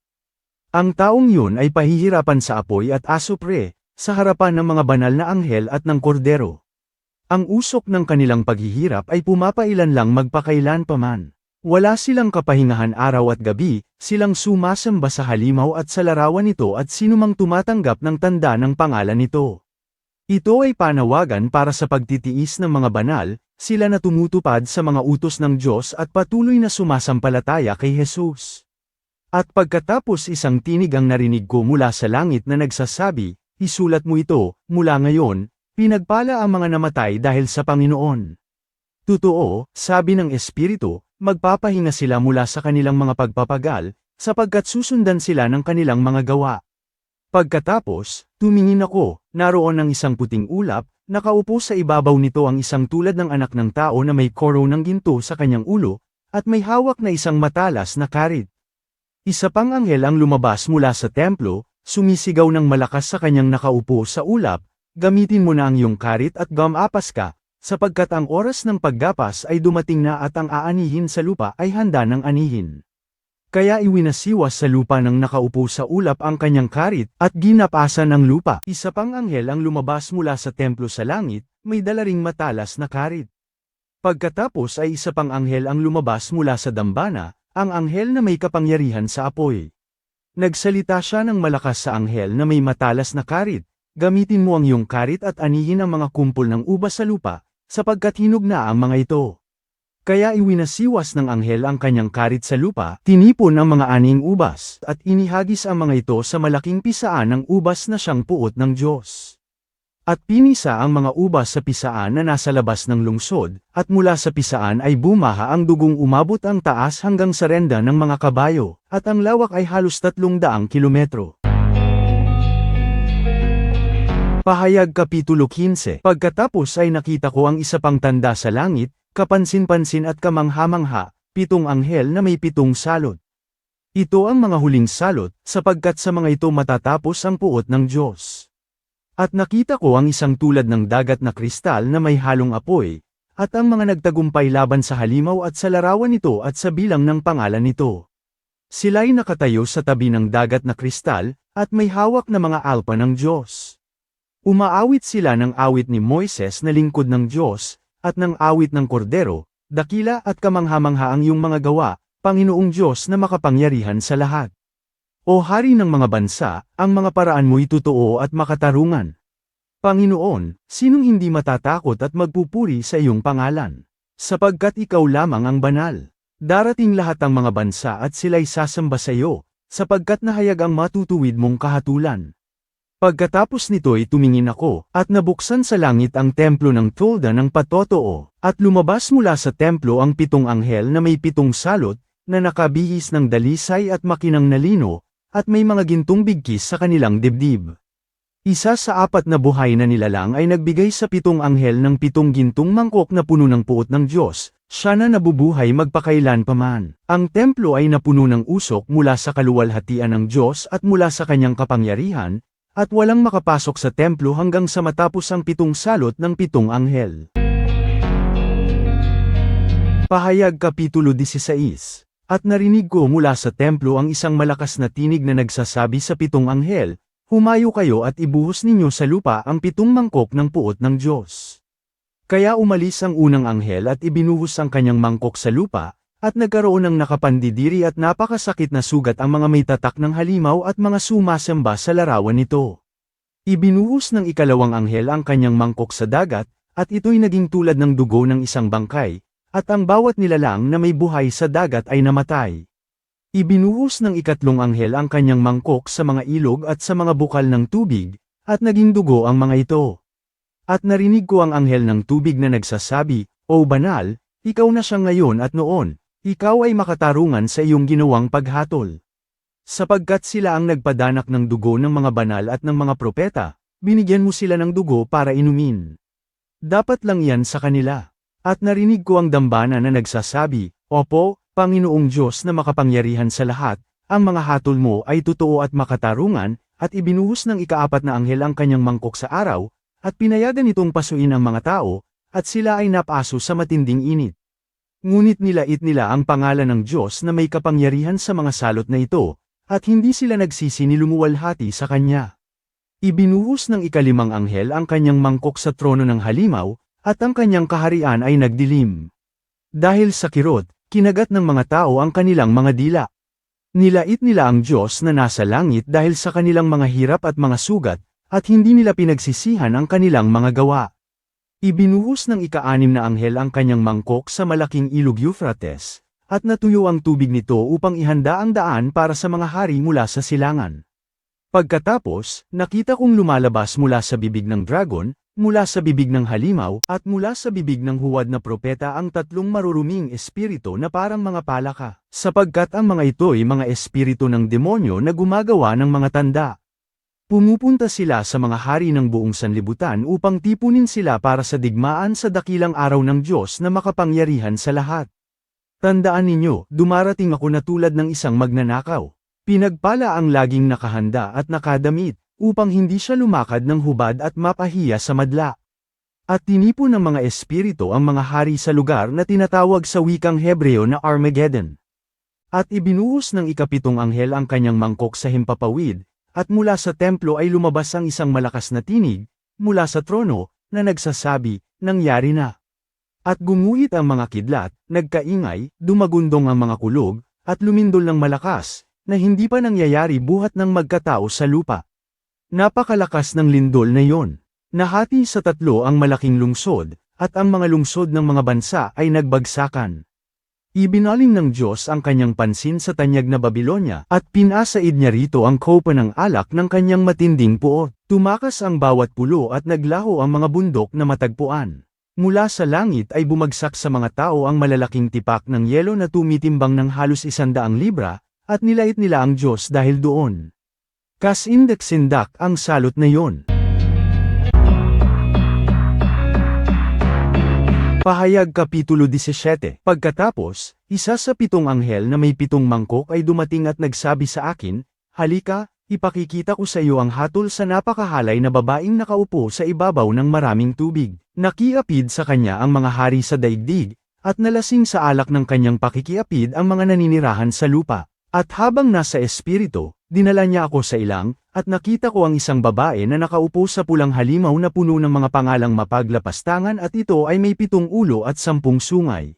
Speaker 1: Ang taong yun ay pahihirapan sa apoy at asupre, sa harapan ng mga banal na anghel at ng kordero. Ang usok ng kanilang paghihirap ay pumapailan lang magpakailan paman. Wala silang kapahingahan araw at gabi, silang sumasamba sa halimaw at sa larawan nito at sinumang tumatanggap ng tanda ng pangalan nito. Ito ay panawagan para sa pagtitiis ng mga banal, sila na tumutupad sa mga utos ng Diyos at patuloy na sumasampalataya kay Jesus. At pagkatapos isang tinig ang narinig ko mula sa langit na nagsasabi, isulat mo ito, mula ngayon, pinagpala ang mga namatay dahil sa Panginoon. Totoo, sabi ng Espiritu, magpapahinga sila mula sa kanilang mga pagpapagal, sapagkat susundan sila ng kanilang mga gawa. Pagkatapos, tumingin ako, naroon ang isang puting ulap, nakaupo sa ibabaw nito ang isang tulad ng anak ng tao na may koro ng ginto sa kanyang ulo, at may hawak na isang matalas na karit. Isa pang anghel ang lumabas mula sa templo, sumisigaw ng malakas sa kanyang nakaupo sa ulap, gamitin mo na ang iyong karit at gumapas ka, sapagkat ang oras ng paggapas ay dumating na at ang aanihin sa lupa ay handa ng anihin. Kaya iwinasiwas sa lupa ng nakaupo sa ulap ang kanyang karit, at ginapasan ng lupa. Isa pang anghel ang lumabas mula sa templo sa langit, may dala ring matalas na karit. Pagkatapos ay isa pang anghel ang lumabas mula sa dambana, ang anghel na may kapangyarihan sa apoy. Nagsalita siya ng malakas sa anghel na may matalas na karit, gamitin mo ang iyong karit at anihin ang mga kumpol ng ubas sa lupa, sapagkat hinog na ang mga ito. Kaya iwinasiwas ng anghel ang kanyang karit sa lupa, tinipon ang mga aning ubas, at inihagis ang mga ito sa malaking pisaan ng ubas na siyang puot ng Diyos. At pinisa ang mga ubas sa pisaan na nasa labas ng lungsod, at mula sa pisaan ay bumaha ang dugong umabot ang taas hanggang sa renda ng mga kabayo, at ang lawak ay halos 300 kilometro. Pahayag Kapitulo 15. Pagkatapos ay nakita ko ang isa pang tanda sa langit, kapansin-pansin at kamangha-mangha, 7 anghel na may 7 salot. Ito ang mga huling salot, sapagkat sa mga ito matatapos ang puot ng Diyos. At nakita ko ang isang tulad ng dagat na kristal na may halong apoy, at ang mga nagtagumpay laban sa halimaw at sa larawan nito at sa bilang ng pangalan nito. Sila'y nakatayo sa tabi ng dagat na kristal, at may hawak na mga alpa ng Diyos. Umaawit sila ng awit ni Moises na lingkod ng Diyos, at ng awit ng Kordero, dakila at kamangha-mangha ang iyong mga gawa, Panginoong Diyos na makapangyarihan sa lahat. O Hari ng mga bansa, ang mga paraan mo'y totoo at makatarungan. Panginoon, sinong hindi matatakot at magpupuri sa iyong pangalan? Sapagkat ikaw lamang ang banal. Darating lahat ang mga bansa at sila'y sasamba sa iyo, sapagkat nahayag ang matutuwid mong kahatulan. Pagkatapos nito'y tumingin ako, at nabuksan sa langit ang templo ng tolda ng patotoo, at lumabas mula sa templo ang 7 anghel na may 7 salot, na nakabihis ng dalisay at makinang na lino, at may mga gintong bigkis sa kanilang dibdib. Isa sa 4 na buhay na nilalang ay nagbigay sa 7 anghel ng 7 gintong mangkok na puno ng puot ng Diyos, siya na nabubuhay magpakailan paman. Ang templo ay napuno ng usok mula sa kaluwalhatian ng Diyos at mula sa kanyang kapangyarihan, at walang makapasok sa templo hanggang sa matapos ang 7 salot ng 7 anghel. Pahayag Kapitulo 16. At narinig ko mula sa templo ang isang malakas na tinig na nagsasabi sa 7 anghel, "Humayo kayo at ibuhos ninyo sa lupa ang 7 mangkok ng puot ng Diyos." Kaya umalis ang unang anghel at ibinuhos ang kanyang mangkok sa lupa, at nagkaroon ng nakapandidiri at napakasakit na sugat ang mga may tatak ng halimaw at mga sumasamba sa larawan nito. Ibinuhos ng ikalawang anghel ang kanyang mangkok sa dagat, at ito'y naging tulad ng dugo ng isang bangkay, at ang bawat nilalang na may buhay sa dagat ay namatay. Ibinuhos ng ikatlong anghel ang kanyang mangkok sa mga ilog at sa mga bukal ng tubig, at naging dugo ang mga ito. At narinig ko ang anghel ng tubig na nagsasabi, "O banal, ikaw na siya ngayon at noon, ikaw ay makatarungan sa iyong ginawang paghatol. Sapagkat sila ang nagpadanak ng dugo ng mga banal at ng mga propeta, binigyan mo sila ng dugo para inumin. Dapat lang yan sa kanila." At narinig ko ang dambana na nagsasabi, "Opo, Panginoong Diyos na makapangyarihan sa lahat, ang mga hatol mo ay totoo at makatarungan," at ibinuhos ng ika-4 na anghel ang kanyang mangkok sa araw, at pinayagan itong pasuin ang mga tao, at sila ay napaso sa matinding init. Ngunit nilait nila ang pangalan ng Diyos na may kapangyarihan sa mga salot na ito, at hindi sila nagsisi ni lumuwalhati sa kanya. Ibinuhos ng ika-5 anghel ang kanyang mangkok sa trono ng halimaw, at ang kanyang kaharian ay nagdilim. Dahil sa kirot, kinagat ng mga tao ang kanilang mga dila. Nilait nila ang Diyos na nasa langit dahil sa kanilang mga hirap at mga sugat, at hindi nila pinagsisihan ang kanilang mga gawa. Ibinuhos ng ika-6 na anghel ang kanyang mangkok sa malaking ilog Euphrates, at natuyo ang tubig nito upang ihanda ang daan para sa mga hari mula sa silangan. Pagkatapos, nakita kong lumalabas mula sa bibig ng dragon, mula sa bibig ng halimaw, at mula sa bibig ng huwad na propeta ang 3 maruruming espiritu na parang mga palaka, sapagkat ang mga ito'y mga espiritu ng demonyo na gumagawa ng mga tanda. Pumupunta sila sa mga hari ng buong sanlibutan upang tipunin sila para sa digmaan sa dakilang araw ng Diyos na makapangyarihan sa lahat. Tandaan ninyo, dumarating ako na tulad ng isang magnanakaw. Pinagpala ang laging nakahanda at nakadamit, upang hindi siya lumakad ng hubad at mapahiya sa madla. At tinipon ng mga espiritu ang mga hari sa lugar na tinatawag sa wikang Hebreo na Armageddon. At ibinuhos ng ika-7 anghel ang kanyang mangkok sa himpapawid, at mula sa templo ay lumabas ang isang malakas na tinig, mula sa trono, na nagsasabi, "Nangyari na." At gumuhit ang mga kidlat, nagkaingay, dumagundong ang mga kulog, at lumindol ng malakas, na hindi pa nangyayari buhat ng magkatao sa lupa. Napakalakas ng lindol na yon. Nahati sa 3 ang malaking lungsod, at ang mga lungsod ng mga bansa ay nagbagsakan. Ibinaling ng Diyos ang kanyang pansin sa tanyag na Babilonya, at pinasaid niya rito ang kopa ng alak ng kanyang matinding puot. Tumakas ang bawat pulo at naglaho ang mga bundok na matagpuan. Mula sa langit ay bumagsak sa mga tao ang malalaking tipak ng yelo na tumitimbang ng halos 100 libra, at nilait nila ang Diyos dahil doon. Kasindak-sindak ang salot na yon. Pahayag Kapitulo 17. Pagkatapos, isa sa 7 anghel na may 7 mangkok ay dumating at nagsabi sa akin, "Halika, ipakikita ko sa iyo ang hatol sa napakahalay na babaeng nakaupo sa ibabaw ng maraming tubig." Nakiapid sa kanya ang mga hari sa daigdig, at nalasing sa alak ng kanyang pakikiapid ang mga naninirahan sa lupa. At habang nasa espiritu, dinala niya ako sa ilang, at nakita ko ang isang babae na nakaupo sa pulang halimaw na puno ng mga pangalang mapaglapastangan at ito ay may 7 ulo at 10 sungay.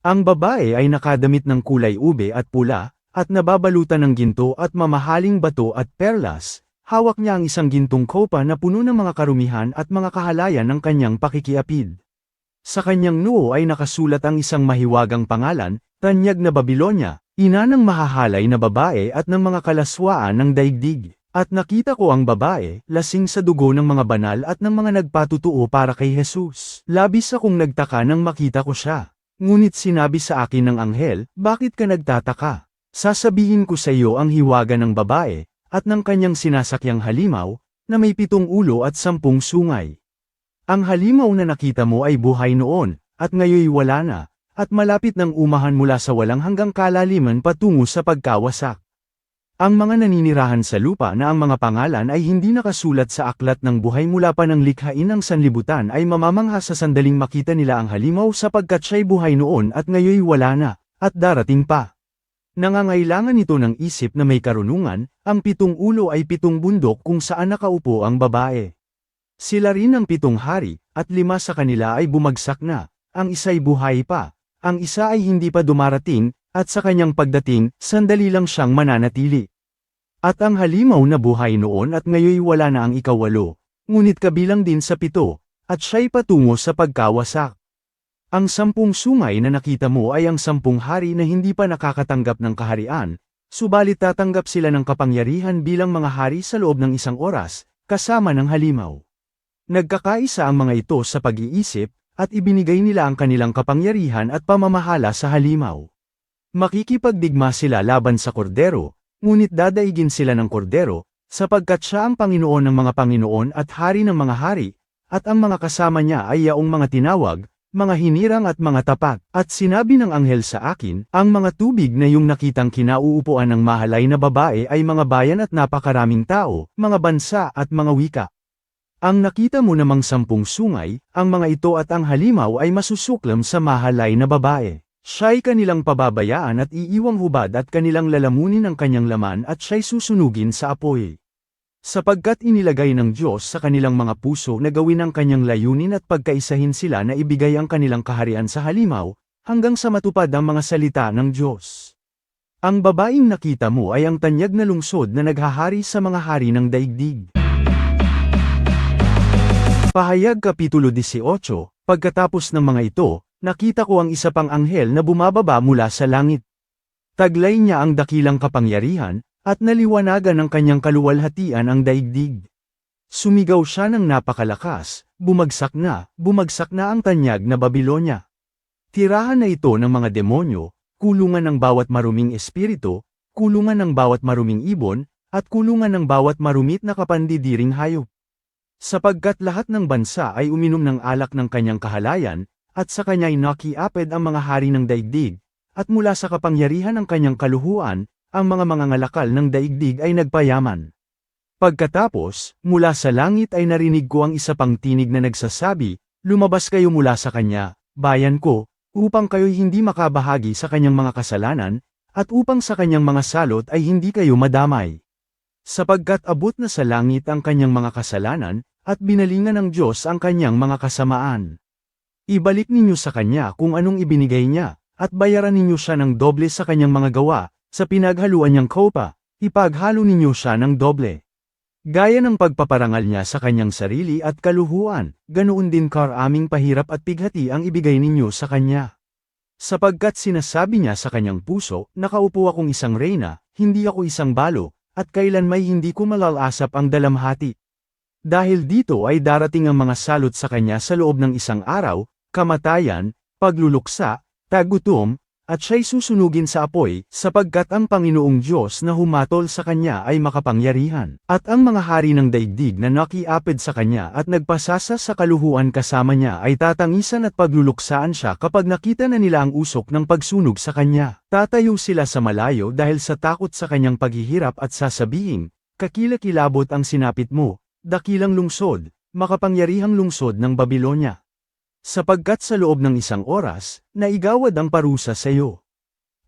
Speaker 1: Ang babae ay nakadamit ng kulay ube at pula, at nababalutan ng ginto at mamahaling bato at perlas. Hawak niya ang isang gintong kopa na puno ng mga karumihan at mga kahalayan ng kanyang pakikiapid. Sa kanyang noo ay nakasulat ang isang mahiwagang pangalan, Tanyag na Babilonya, ina ng mahahalay na babae at ng mga kalaswaan ng daigdig. At nakita ko ang babae, lasing sa dugo ng mga banal at ng mga nagpatutuo para kay Jesus. Labis akong nagtaka nang makita ko siya. Ngunit sinabi sa akin ng anghel, "Bakit ka nagtataka? Sasabihin ko sa iyo ang hiwaga ng babae, at ng kanyang sinasakyang halimaw, na may 7 ulo at 10 sungay. Ang halimaw na nakita mo ay buhay noon, at ngayoy wala na, at malapit ng umahan mula sa walang hanggang kalaliman patungo sa pagkawasak. Ang mga naninirahan sa lupa na ang mga pangalan ay hindi nakasulat sa aklat ng buhay mula pa ng likhain ng sanlibutan ay mamamangha sa sandaling makita nila ang halimaw sapagkat siya'y buhay noon at ngayoy wala na, at darating pa. Nangangailangan ito ng isip na may karunungan, ang 7 ulo ay 7 bundok kung saan nakaupo ang babae. Sila rin ang 7 hari, at 5 sa kanila ay bumagsak na, ang isa'y buhay pa, ang isa ay hindi pa dumarating, at sa kanyang pagdating, sandali lang siyang mananatili. At ang halimaw na buhay noon at ngayoy wala na ang 8, ngunit kabilang din sa 7, at siya'y patungo sa pagkawasak. Ang 10 sungay na nakita mo ay ang 10 hari na hindi pa nakakatanggap ng kaharian, subalit tatanggap sila ng kapangyarihan bilang mga hari sa loob ng 1 oras, kasama ng halimaw. Nagkakaisa ang mga ito sa pag-iisip, at ibinigay nila ang kanilang kapangyarihan at pamamahala sa halimaw. Makikipagdigma sila laban sa kordero, ngunit dadaigin sila ng kordero, sapagkat siya ang Panginoon ng mga Panginoon at Hari ng mga hari, at ang mga kasama niya ay yaong mga tinawag, mga hinirang at mga tapat. At sinabi ng anghel sa akin, ang mga tubig na yung nakitang kinauupuan ng mahalay na babae ay mga bayan at napakaraming tao, mga bansa at mga wika. Ang nakita mo namang 10 sungay, ang mga ito at ang halimaw ay masusuklam sa mahalay na babae. Siya'y kanilang pababayaan at iiwang hubad at kanilang lalamunin ang kanyang laman at siya'y susunugin sa apoy. Sapagkat inilagay ng Diyos sa kanilang mga puso na gawin ang kanyang layunin at pagkaisahin sila na ibigay ang kanilang kaharian sa halimaw, hanggang sa matupad ang mga salita ng Diyos. Ang babaeng nakita mo ay ang tanyag na lungsod na naghahari sa mga hari ng daigdig. Pahayag Kapitulo 18. Pagkatapos ng mga ito, nakita ko ang isa pang anghel na bumababa mula sa langit. Taglay niya ang dakilang kapangyarihan, at naliwanagan ng kanyang kaluwalhatian ang daigdig. Sumigaw siya ng napakalakas, bumagsak na ang tanyag na Babilonya. Tirahan na ito ng mga demonyo, kulungan ng bawat maruming espiritu, kulungan ng bawat maruming ibon, at kulungan ng bawat marumit na kapandidiring hayop. Sapagkat lahat ng bansa ay uminom ng alak ng kanyang kahalayan, at sa kanya'y nakiapid ang mga hari ng daigdig, at mula sa kapangyarihan ng kanyang kaluhuan, ang mga mangangalakal ng daigdig ay nagpayaman. Pagkatapos, mula sa langit ay narinig ko ang isa pang tinig na nagsasabi, "Lumabas kayo mula sa kanya, bayan ko, upang kayo'y hindi makabahagi sa kanyang mga kasalanan, at upang sa kanyang mga salot ay hindi kayo madamay. Sapagkat abot na sa langit ang kanyang mga kasalanan, at binalingan ng Diyos ang kanyang mga kasamaan. Ibalik ninyo sa kanya kung anong ibinigay niya, at bayaran ninyo siya ng doble sa kanyang mga gawa, sa pinaghaluan niyang kopa, ipaghalo ninyo siya ng doble. Gaya ng pagpaparangal niya sa kanyang sarili at kaluhuan, ganoon din karaming pahirap at pighati ang ibigay ninyo sa kanya. Sapagkat sinasabi niya sa kanyang puso, nakaupo akong isang reyna, hindi ako isang balo, at kailan may hindi ko malalasap ang dalamhati. Dahil dito ay darating ang mga salot sa kanya sa loob ng isang araw, kamatayan, pagluluksa, tagutom, at siya'y susunugin sa apoy, sapagkat ang Panginoong Diyos na humatol sa kanya ay makapangyarihan. At ang mga hari ng daigdig na nakiapid sa kanya at nagpasasa sa kaluhuan kasama niya ay tatangisan at pagluluksaan siya kapag nakita na nila ang usok ng pagsunog sa kanya. Tatayo sila sa malayo dahil sa takot sa kanyang paghihirap at sasabihin, kakilakilabot ang sinapit mo, dakilang lungsod, makapangyarihang lungsod ng Babilonya. Sapagkat sa loob ng isang oras, naigawad ang parusa sa iyo.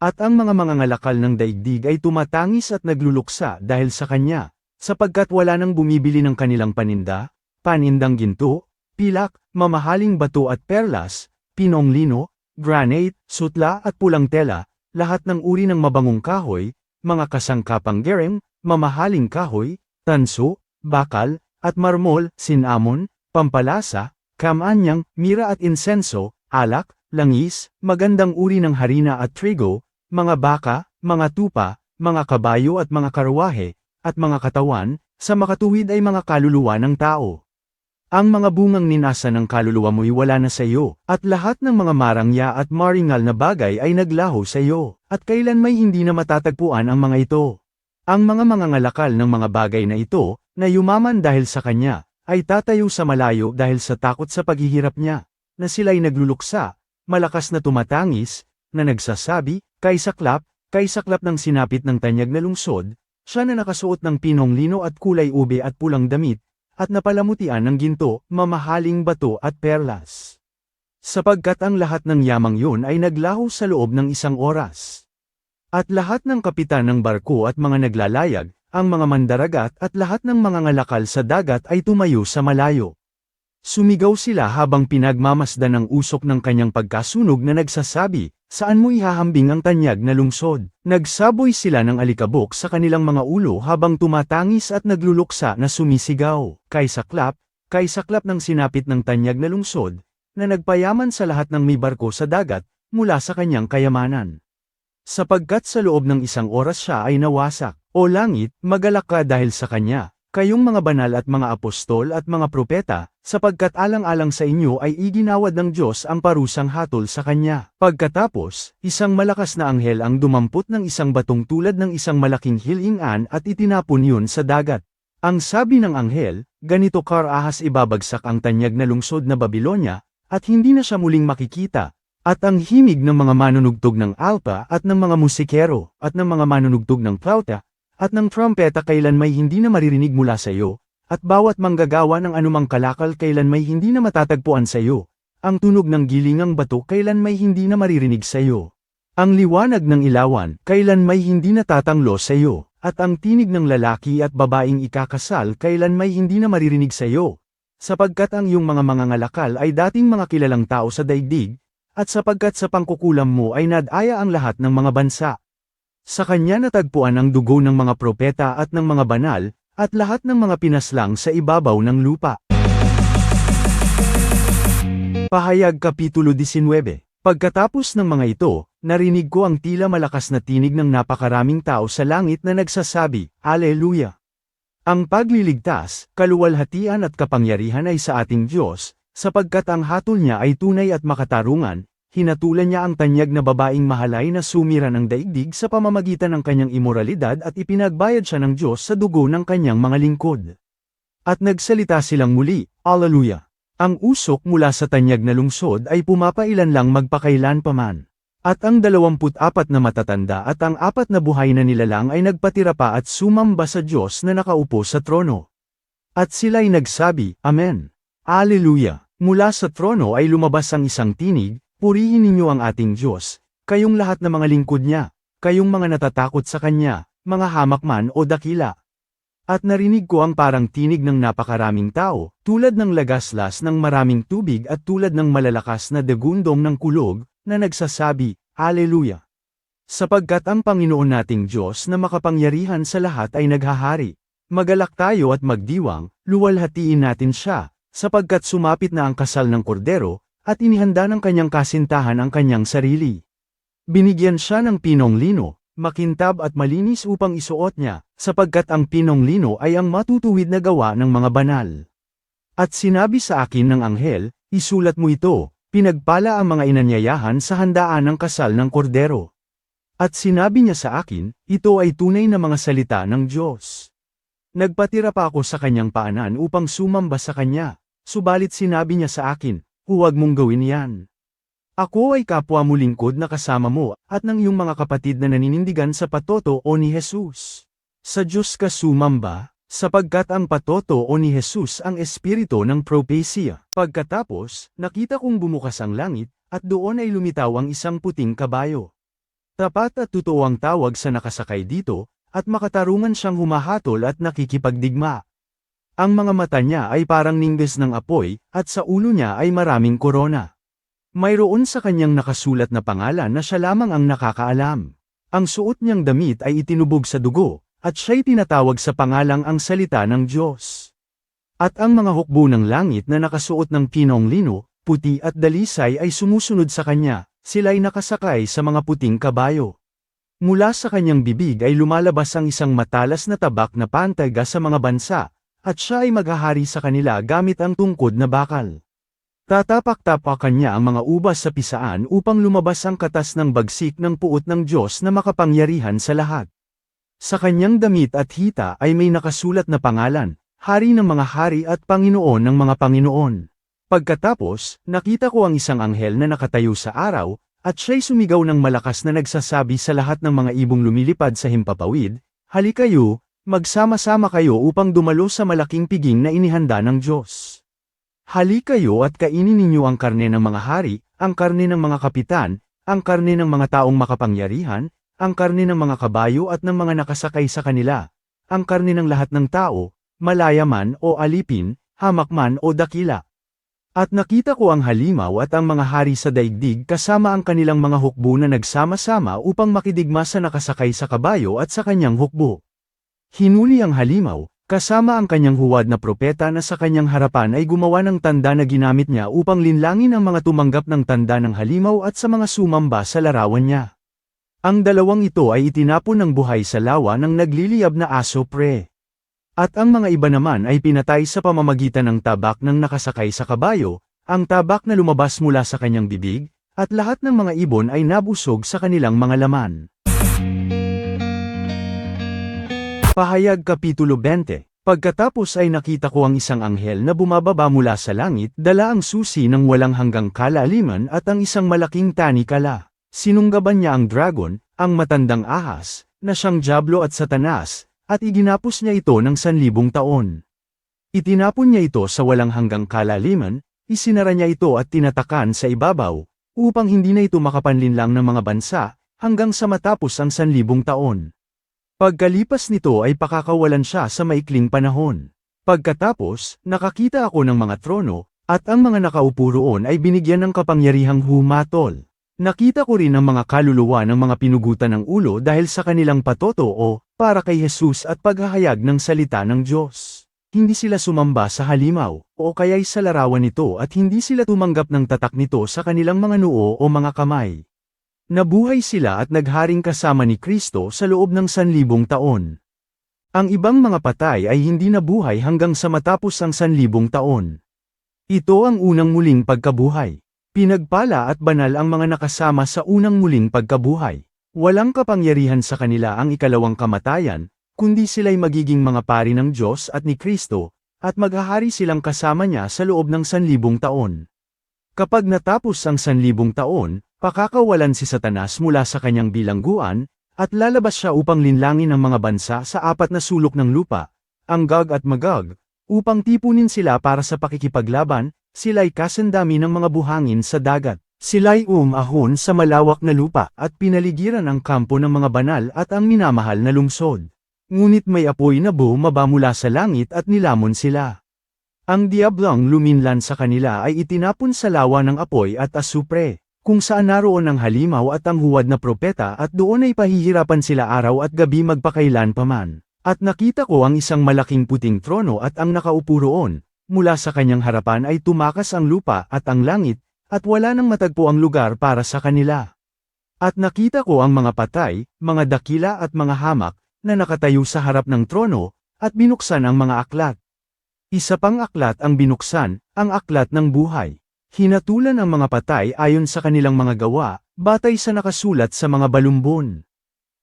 Speaker 1: At ang mga mangangalakal ng daigdig ay tumatangis at nagluluksa dahil sa kanya, sapagkat wala nang bumibili ng kanilang paninda, panindang ginto, pilak, mamahaling bato at perlas, pinong lino, granite, sutla at pulang tela, lahat ng uri ng mabangong kahoy, mga kasangkapang gereng, mamahaling kahoy, tanso, bakal, at marmol, sinamon, pampalasa, kamanyang, mira at insenso, alak, langis, magandang uri ng harina at trigo, mga baka, mga tupa, mga kabayo at mga karwahe, at mga katawan, sa makatuwid ay mga kaluluwa ng tao. Ang mga bungang ninasa ng kaluluwa mo'y wala na sa iyo, at lahat ng mga marangya at maringal na bagay ay naglaho sa iyo, at kailan may hindi na matatagpuan ang mga ito. Ang mga mangangalakal ng mga bagay na ito, na yumaman dahil sa kanya, ay tatayo sa malayo dahil sa takot sa paghihirap niya, na sila'y nagluluksa, malakas na tumatangis, na nagsasabi, kaysaklap ng sinapit ng tanyag na lungsod, siya na nakasuot ng pinong lino at kulay ube at pulang damit, at napalamutian ng ginto, mamahaling bato at perlas. Sapagkat ang lahat ng yamang yun ay naglaho sa loob ng isang oras. At lahat ng kapitan ng barko at mga naglalayag, ang mga mandaragat at lahat ng mga ngalakal sa dagat ay tumayo sa malayo. Sumigaw sila habang pinagmamasdan ng usok ng kanyang pagkasunog na nagsasabi, saan mo ihahambing ang tanyag na lungsod? Nagsaboy sila ng alikabok sa kanilang mga ulo habang tumatangis at nagluluksa na sumisigaw, kaysaklap ng sinapit ng tanyag na lungsod, na nagpayaman sa lahat ng may barko sa dagat, mula sa kanyang kayamanan. Sapagkat sa loob ng isang oras siya ay nawasak. O langit, magalak ka dahil sa kanya, kayong mga banal at mga apostol at mga propeta, sapagkat alang-alang sa inyo ay iginawad ng Diyos ang parusang hatol sa kanya. Pagkatapos, isang malakas na anghel ang dumampot ng isang batong tulad ng isang malaking hilingan at itinapon yun sa dagat. Ang sabi ng anghel, ganito karahas ibabagsak ang tanyag na lungsod na Babilonya, at hindi na siya muling makikita. At ang himig ng mga manunugtog ng alpa at ng mga musikero, at ng mga manunugtog ng flauta, at ng trumpeta kailan may hindi na maririnig mula sa iyo, at bawat manggagawa ng anumang kalakal kailan may hindi na matatagpuan sa iyo, ang tunog ng gilingang bato kailan may hindi na maririnig sa iyo, ang liwanag ng ilawan kailan may hindi natatanglo sa iyo, at ang tinig ng lalaki at babaeng ikakasal kailan may hindi na maririnig sa iyo, sapagkat ang iyong mga mangangalakal ay dating mga kilalang tao sa daigdig, at sapagkat sa pangkukulam mo ay nadaya ang lahat ng mga bansa. Sa kanya natagpuan ang dugo ng mga propeta at ng mga banal, at lahat ng mga pinaslang sa ibabaw ng lupa. Pahayag Kapitulo 19. Pagkatapos ng mga ito, narinig ko ang tila malakas na tinig ng napakaraming tao sa langit na nagsasabi, Alleluia! Ang pagliligtas, kaluwalhatian at kapangyarihan ay sa ating Diyos, sapagkat ang hatol niya ay tunay at makatarungan. Hinatulan niya ang tanyag na babaeng mahalay na sumira ng daigdig sa pamamagitan ng kanyang imoralidad at ipinagbayad siya ng Diyos sa dugo ng kanyang mga lingkod. At nagsalita silang muli, Alleluia! Ang usok mula sa tanyag na lungsod ay pumapailan lang magpakailan paman. At ang 24 na matatanda at ang 4 na buhay na nilalang ay nagpatira pa at sumamba sa Diyos na nakaupo sa trono. At sila'y nagsabi, Amen! Alleluia! Mula sa trono ay lumabas ang isang tinig, purihin ninyo ang ating Diyos, kayong lahat na mga lingkod niya, kayong mga natatakot sa Kanya, mga hamak man o dakila. At narinig ko ang parang tinig ng napakaraming tao, tulad ng lagaslas ng maraming tubig at tulad ng malalakas na dagundong ng kulog, na nagsasabi, Alleluia! Sapagkat ang Panginoon nating Diyos na makapangyarihan sa lahat ay naghahari. Magalak tayo at magdiwang, luwalhatiin natin siya, sapagkat sumapit na ang kasal ng kordero, at inihanda ng kanyang kasintahan ang kanyang sarili. Binigyan siya ng pinong lino, makintab at malinis upang isuot niya, sapagkat ang pinong lino ay ang matutuwid na gawa ng mga banal. At sinabi sa akin ng anghel, isulat mo ito, pinagpala ang mga inanyayahan sa handaan ng kasal ng kordero. At sinabi niya sa akin, ito ay tunay na mga salita ng Diyos. Nagpatira pa ako sa kanyang paanan upang sumamba sa kanya, subalit sinabi niya sa akin, huwag mong gawin yan. Ako ay kapwa mo lingkod na kasama mo, at ng iyong mga kapatid na naninindigan sa patotoo ni Jesus. Sa Diyos ka sumamba, sapagkat ang patotoo ni Jesus ang espiritu ng propesya. Pagkatapos, nakita kong bumukas ang langit, at doon ay lumitaw ang isang puting kabayo. Tapat at totoo ang tawag sa nakasakay dito, at makatarungan siyang humahatol at nakikipagdigma. Ang mga mata niya ay parang ningges ng apoy, at sa ulo niya ay maraming korona. Mayroon sa kanyang nakasulat na pangalan na siya lamang ang nakakaalam. Ang suot niyang damit ay itinubog sa dugo, at siya'y tinatawag sa pangalang ang salita ng Diyos. At ang mga hukbo ng langit na nakasuot ng pinong lino, puti at dalisay ay sumusunod sa kanya, sila'y nakasakay sa mga puting kabayo. Mula sa kanyang bibig ay lumalabas ang isang matalas na tabak na pantaga sa mga bansa, at siya ay maghahari sa kanila gamit ang tungkod na bakal. Tatapak-tapakan niya ang mga ubas sa pisaan upang lumabas ang katas ng bagsik ng puot ng Diyos na makapangyarihan sa lahat. Sa kanyang damit at hita ay may nakasulat na pangalan, Hari ng mga hari at Panginoon ng mga Panginoon. Pagkatapos, nakita ko ang isang anghel na nakatayo sa araw, at siya'y sumigaw ng malakas na nagsasabi sa lahat ng mga ibong lumilipad sa himpapawid, halikayo, magsama-sama kayo upang dumalo sa malaking piging na inihanda ng Diyos. Halikayo at kainin ninyo ang karne ng mga hari, ang karne ng mga kapitan, ang karne ng mga taong makapangyarihan, ang karne ng mga kabayo at ng mga nakasakay sa kanila, ang karne ng lahat ng tao, malaya man o alipin, hamak man o dakila. At nakita ko ang halimaw at ang mga hari sa daigdig kasama ang kanilang mga hukbo na nagsama-sama upang makidigma sa nakasakay sa kabayo at sa kanyang hukbo. Hinuli ang halimaw, kasama ang kanyang huwad na propeta na sa kanyang harapan ay gumawa ng tanda na ginamit niya upang linlangin ang mga tumanggap ng tanda ng halimaw at sa mga sumamba sa larawan niya. Ang dalawang ito ay itinapon ng buhay sa lawa ng nagliliyab na aso pre. At ang mga iba naman ay pinatay sa pamamagitan ng tabak ng nakasakay sa kabayo, ang tabak na lumabas mula sa kanyang bibig, at lahat ng mga ibon ay nabusog sa kanilang mga laman. Pahayag Kapitulo 20. Pagkatapos ay nakita ko ang isang anghel na bumababa mula sa langit, dala ang susi ng walang hanggang kalaliman at ang isang malaking tanikala. Sinunggaban niya ang dragon, ang matandang ahas, na siyang Diablo at Satanas, at iginapos niya ito ng 1,000 taon. Itinapon niya ito sa walang hanggang kalaliman, isinara niya ito at tinatakan sa ibabaw, upang hindi na ito makapanlinlang ng mga bansa, hanggang sa matapos ang 1,000 taon. Pagkalipas nito ay pakakawalan siya sa maikling panahon. Pagkatapos, nakakita ako ng mga trono, at ang mga nakaupo roon ay binigyan ng kapangyarihang humatol. Nakita ko rin ang mga kaluluwa ng mga pinugutan ng ulo dahil sa kanilang patotoo, para kay Jesus at paghahayag ng salita ng Diyos. Hindi sila sumamba sa halimaw, o kaya'y sa larawan nito at hindi sila tumanggap ng tatak nito sa kanilang mga noo o mga kamay. Nabuhay sila at nagharing kasama ni Kristo sa loob ng 1,000 taon. Ang ibang mga patay ay hindi nabuhay hanggang sa matapos ang 1,000 taon. Ito ang unang muling pagkabuhay. Pinagpala at banal ang mga nakasama sa unang muling pagkabuhay. Walang kapangyarihan sa kanila ang ikalawang kamatayan, kundi sila'y magiging mga pari ng Diyos at ni Kristo, at maghahari silang kasama niya sa loob ng 1,000 taon. Kapag natapos ang 1,000 taon, pakakawalan si Satanas mula sa kanyang bilangguan, at lalabas siya upang linlangin ang mga bansa sa 4 na sulok ng lupa, ang Gog at Magog, upang tipunin sila para sa pakikipaglaban. Sila'y kasandami ng mga buhangin sa dagat. Sila'y umahon sa malawak na lupa at pinaligiran ang kampo ng mga banal at ang minamahal na lungsod. Ngunit may apoy na bumaba mula sa langit at nilamon sila. Ang diablong luminlan sa kanila ay itinapon sa lawa ng apoy at asupre, kung saan naroon ang halimaw at ang huwad na propeta at doon ay pahihirapan sila araw at gabi magpakailan paman. At nakita ko ang isang malaking puting trono at ang nakaupo roon. Mula sa kanyang harapan ay tumakas ang lupa at ang langit, at wala nang matagpo ang lugar para sa kanila. At nakita ko ang mga patay, mga dakila at mga hamak, na nakatayo sa harap ng trono, at binuksan ang mga aklat. Isa pang aklat ang binuksan, ang aklat ng buhay. Hinatulan ang mga patay ayon sa kanilang mga gawa, batay sa nakasulat sa mga balumbon.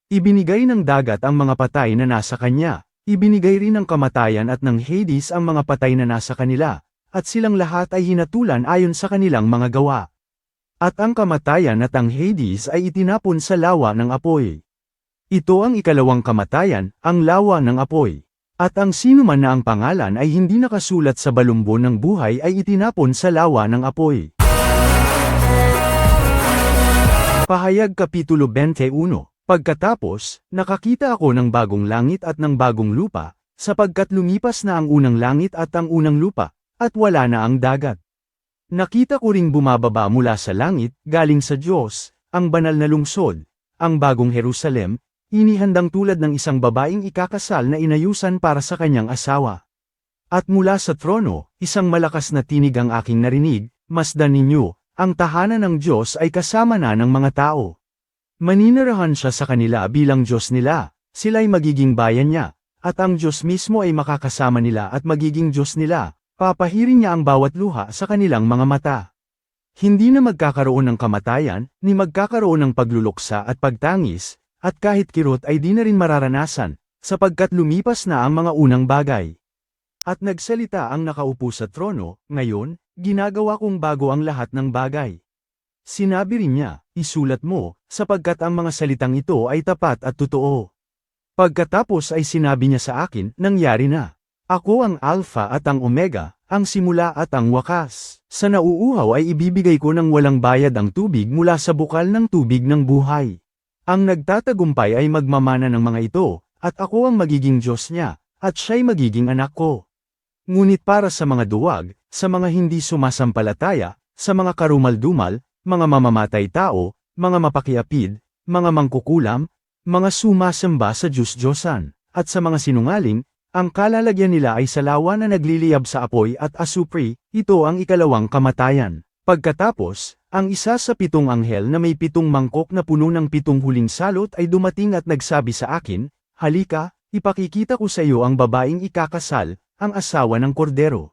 Speaker 1: Ibinigay ng dagat ang mga patay na nasa kanya, ibinigay rin ng kamatayan at ng Hades ang mga patay na nasa kanila, at silang lahat ay hinatulan ayon sa kanilang mga gawa. At ang kamatayan at ang Hades ay itinapon sa lawa ng apoy. Ito ang ikalawang kamatayan, ang lawa ng apoy. At ang sinuman na ang pangalan ay hindi nakasulat sa balumbon ng buhay ay itinapon sa lawa ng apoy. Pahayag Kapitulo 21. Pagkatapos, nakakita ako ng bagong langit at ng bagong lupa, sapagkat lumipas na ang unang langit at ang unang lupa, at wala na ang dagat. Nakita ko ring bumababa mula sa langit, galing sa Diyos, ang banal na lungsod, ang bagong Jerusalem, inihandang tulad ng isang babaeng ikakasal na inayusan para sa kanyang asawa. At mula sa trono, isang malakas na tinig ang aking narinig, masdan ninyo, ang tahanan ng Diyos ay kasama na ng mga tao. Maninirahan siya sa kanila bilang Diyos nila, sila'y magiging bayan niya, at ang Diyos mismo ay makakasama nila at magiging Diyos nila, papahirin niya ang bawat luha sa kanilang mga mata. Hindi na magkakaroon ng kamatayan, ni magkakaroon ng pagluluksa at pagtangis, at kahit kirot ay di na rin mararanasan, sapagkat lumipas na ang mga unang bagay. At nagsalita ang nakaupo sa trono, ngayon, ginagawa kong bago ang lahat ng bagay. Sinabi rin niya, isulat mo, sapagkat ang mga salitang ito ay tapat at totoo. Pagkatapos ay sinabi niya sa akin, nangyari na. Ako ang Alpha at ang Omega, ang simula at ang wakas. Sa nauuhaw ay ibibigay ko ng walang bayad ang tubig mula sa bukal ng tubig ng buhay. Ang nagtatagumpay ay magmamana ng mga ito, at ako ang magiging Diyos niya, at siya'y magiging anak ko. Ngunit para sa mga duwag, sa mga hindi sumasampalataya, sa mga karumal-dumal, mga mamamatay tao, mga mapakiapid, mga mangkukulam, mga sumasamba sa Diyos-Diyosan, at sa mga sinungaling, ang kalalagyan nila ay sa lawa na nagliliyab sa apoy at asupri, ito ang ikalawang kamatayan. Pagkatapos, ang isa sa 7 anghel na may 7 mangkok na puno ng 7 huling salot ay dumating at nagsabi sa akin, halika, ipakikita ko sa iyo ang babaeng ikakasal, ang asawa ng kordero.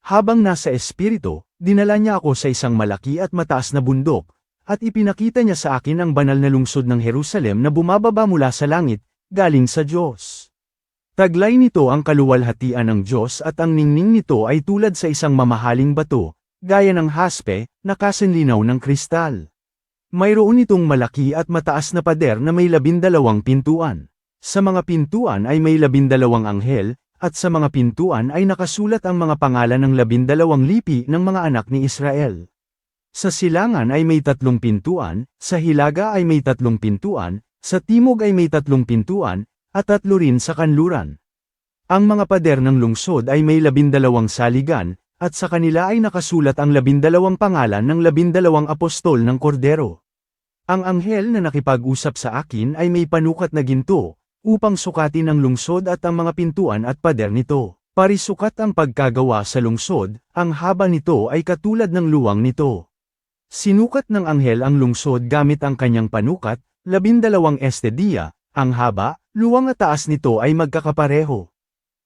Speaker 1: Habang nasa espiritu, dinala niya ako sa isang malaki at mataas na bundok, at ipinakita niya sa akin ang banal na lungsod ng Jerusalem na bumababa mula sa langit, galing sa Diyos. Taglay nito ang kaluwalhatian ng Diyos at ang ningning nito ay tulad sa isang mamahaling bato, gaya ng haspe, na kasinlinaw ng kristal. Mayroon itong malaki at mataas na pader na may 12 pintuan. Sa mga pintuan ay may 12 anghel, at sa mga pintuan ay nakasulat ang mga pangalan ng 12 lipi ng mga anak ni Israel. Sa silangan ay may 3 pintuan, sa hilaga ay may 3 pintuan, sa timog ay may 3 pintuan, at 3 rin sa kanluran. Ang mga pader ng lungsod ay may 12 saligan, at sa kanila ay nakasulat ang 12 pangalan ng 12 apostol ng kordero. Ang anghel na nakipag-usap sa akin ay may panukat na ginto, upang sukatin ang lungsod at ang mga pintuan at pader nito. Parisukat ang pagkagawa sa lungsod, ang haba nito ay katulad ng luwang nito. Sinukat ng anghel ang lungsod gamit ang kanyang panukat, 12 estediya, ang haba, luwang at taas nito ay magkakapareho.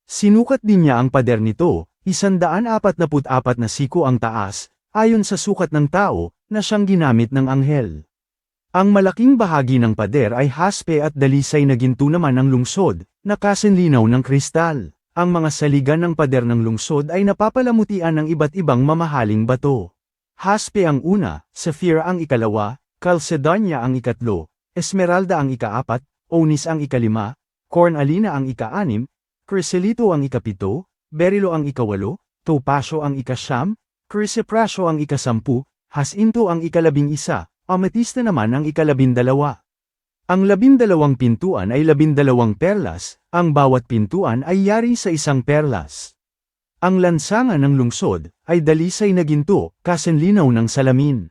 Speaker 1: Sinukat din niya ang pader nito, 144 na siko ang taas, ayon sa sukat ng tao, na siyang ginamit ng anghel. Ang malaking bahagi ng pader ay haspe at dalisay na ginto naman ang lungsod, na kasinlinaw ng kristal. Ang mga saligan ng pader ng lungsod ay napapalamutian ng iba't ibang mamahaling bato. Haspe ang una, sapphire ang ikalawa, chalcedony ang ikatlo, esmeralda ang ikaapat, onyx ang ikalima, cornalina ang ika-6, chrysolito ang ikapito, berylo ang ikawalo, topasyo ang ika-9, chrysoprasyo ang ika-10, jacinto ang ika-11, ametista naman ang ika-12. Ang 12 pintuan ay 12 perlas, ang bawat pintuan ay yari sa isang perlas. Ang lansangan ng lungsod ay dalisay na ginto, kasinlinaw ng salamin.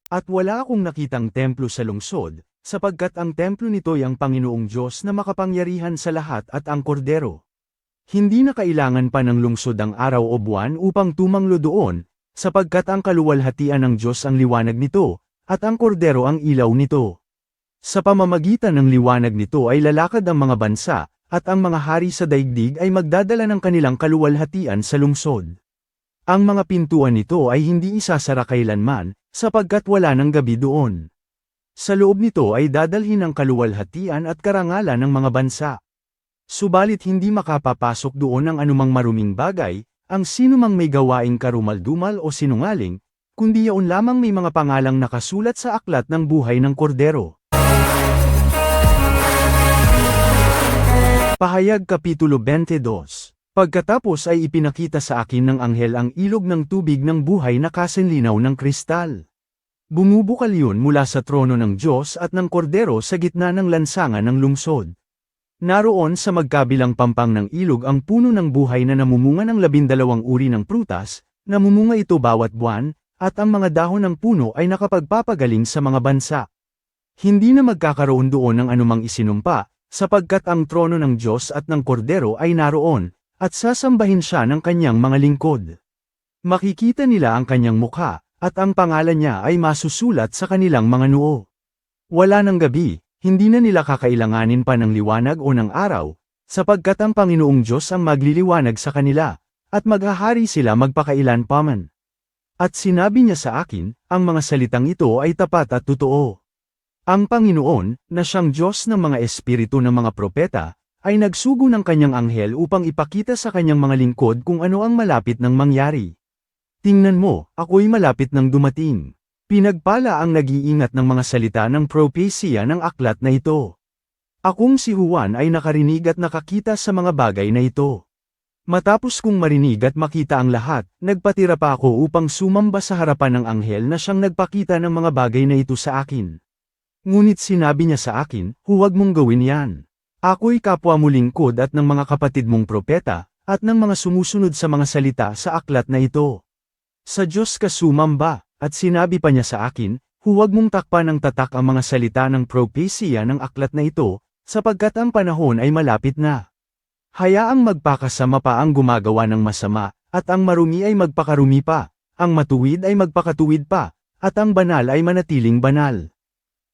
Speaker 1: At wala akong nakitang templo sa lungsod, sapagkat ang templo nito'y ang Panginoong Diyos na makapangyarihan sa lahat at ang kordero. Hindi na kailangan pa ng lungsod ang araw o buwan upang tumanglo doon, sapagkat ang kaluwalhatian ng Diyos ang liwanag nito, at ang kordero ang ilaw nito. Sa pamamagitan ng liwanag nito ay lalakad ang mga bansa, at ang mga hari sa daigdig ay magdadala ng kanilang kaluwalhatian sa lungsod. Ang mga pintuan nito ay hindi isasara kailanman, sapagkat wala ng gabi doon. Sa loob nito ay dadalhin ang kaluwalhatian at karangalan ng mga bansa. Subalit hindi makapapasok doon ang anumang maruming bagay, ang sinumang may gawaing karumal-dumal o sinungaling, kundi yaon lamang may mga pangalang nakasulat sa aklat ng buhay ng kordero. Pahayag Kapitulo 22. Pagkatapos ay ipinakita sa akin ng anghel ang ilog ng tubig ng buhay na kasinlinaw ng kristal. Bumubukal yun mula sa trono ng Diyos at ng kordero sa gitna ng lansangan ng lungsod. Naroon sa magkabilang pampang ng ilog ang puno ng buhay na namumunga ng 12 uri ng prutas, namumunga ito bawat buwan, at ang mga dahon ng puno ay nakapagpapagaling sa mga bansa. Hindi na magkakaroon doon ng anumang isinumpa, sapagkat ang trono ng Diyos at ng kordero ay naroon, at sasambahin siya ng kanyang mga lingkod. Makikita nila ang kanyang mukha, at ang pangalan niya ay masusulat sa kanilang mga noo. Wala ng gabi. Hindi na nila kakailanganin pa ng liwanag o ng araw, sapagkat ang Panginoong Diyos ang magliliwanag sa kanila, at maghahari sila magpakailanpaman. At sinabi niya sa akin, ang mga salitang ito ay tapat at totoo. Ang Panginoon, na siyang Diyos ng mga espiritu ng mga propeta, ay nagsugo ng kanyang anghel upang ipakita sa kanyang mga lingkod kung ano ang malapit ng mangyari. Tingnan mo, ako'y malapit ng dumating. Pinagpala ang nag-iingat ng mga salita ng propesya ng aklat na ito. Akong si Juan ay nakarinig at nakakita sa mga bagay na ito. Matapos kong marinig at makita ang lahat, nagpatira pa ako upang sumamba sa harapan ng anghel na siyang nagpakita ng mga bagay na ito sa akin. Ngunit sinabi niya sa akin, huwag mong gawin yan. Ako'y kapwa mo lingkod at ng mga kapatid mong propeta, at ng mga sumusunod sa mga salita sa aklat na ito. Sa Diyos ka sumamba. At sinabi pa niya sa akin, huwag mong takpan ng tatak ang mga salita ng propesya ng aklat na ito, sapagkat ang panahon ay malapit na. Hayaang magpakasama pa ang gumagawa ng masama, at ang marumi ay magpakarumi pa, ang matuwid ay magpakatuwid pa, at ang banal ay manatiling banal.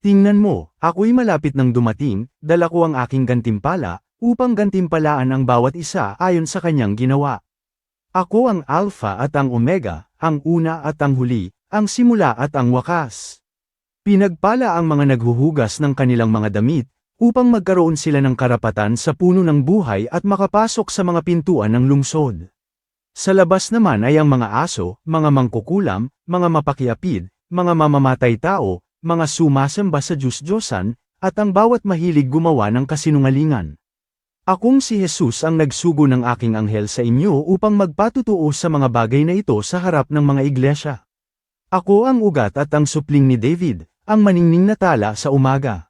Speaker 1: Tingnan mo, ako'y malapit ng dumating, dala ko ang aking gantimpala, upang gantimpalaan ang bawat isa ayon sa kanyang ginawa. Ako ang Alpha at ang Omega, ang una at ang huli, ang simula at ang wakas. Pinagpala ang mga naghuhugas ng kanilang mga damit, upang magkaroon sila ng karapatan sa puno ng buhay at makapasok sa mga pintuan ng lungsod. Sa labas naman ay ang mga aso, mga mangkukulam, mga mapakiapid, mga mamamatay tao, mga sumasamba sa Diyos-Diyosan, at ang bawat mahilig gumawa ng kasinungalingan. Akong si Jesus ang nagsugo ng aking anghel sa inyo upang magpatutuo sa mga bagay na ito sa harap ng mga iglesia. Ako ang ugat at ang supling ni David, ang maningning na tala sa umaga.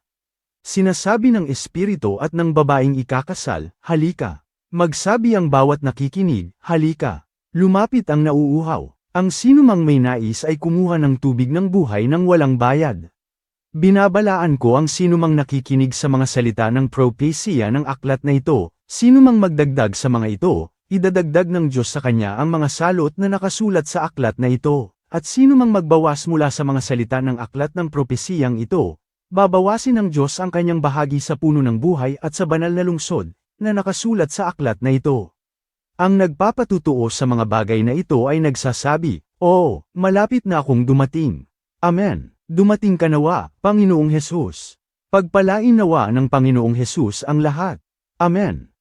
Speaker 1: Sinasabi ng espiritu at ng babaeng ikakasal, halika. Magsabi ang bawat nakikinig, halika. Lumapit ang nauuhaw. Ang sinumang may nais ay kumuha ng tubig ng buhay ng walang bayad. Binabalaan ko ang sinumang nakikinig sa mga salita ng propesya ng aklat na ito, sinumang magdagdag sa mga ito, idadagdag ng Diyos sa kanya ang mga salot na nakasulat sa aklat na ito. At sinumang magbawas mula sa mga salita ng aklat ng propesiyang ito, babawasin ng Diyos ang kanyang bahagi sa puno ng buhay at sa banal na lungsod, na nakasulat sa aklat na ito. Ang nagpapatutuo sa mga bagay na ito ay nagsasabi, "Oo, malapit na akong dumating." Amen. Dumating ka nawa, Panginoong Hesus. Pagpalain nawa ng Panginoong Hesus ang lahat. Amen.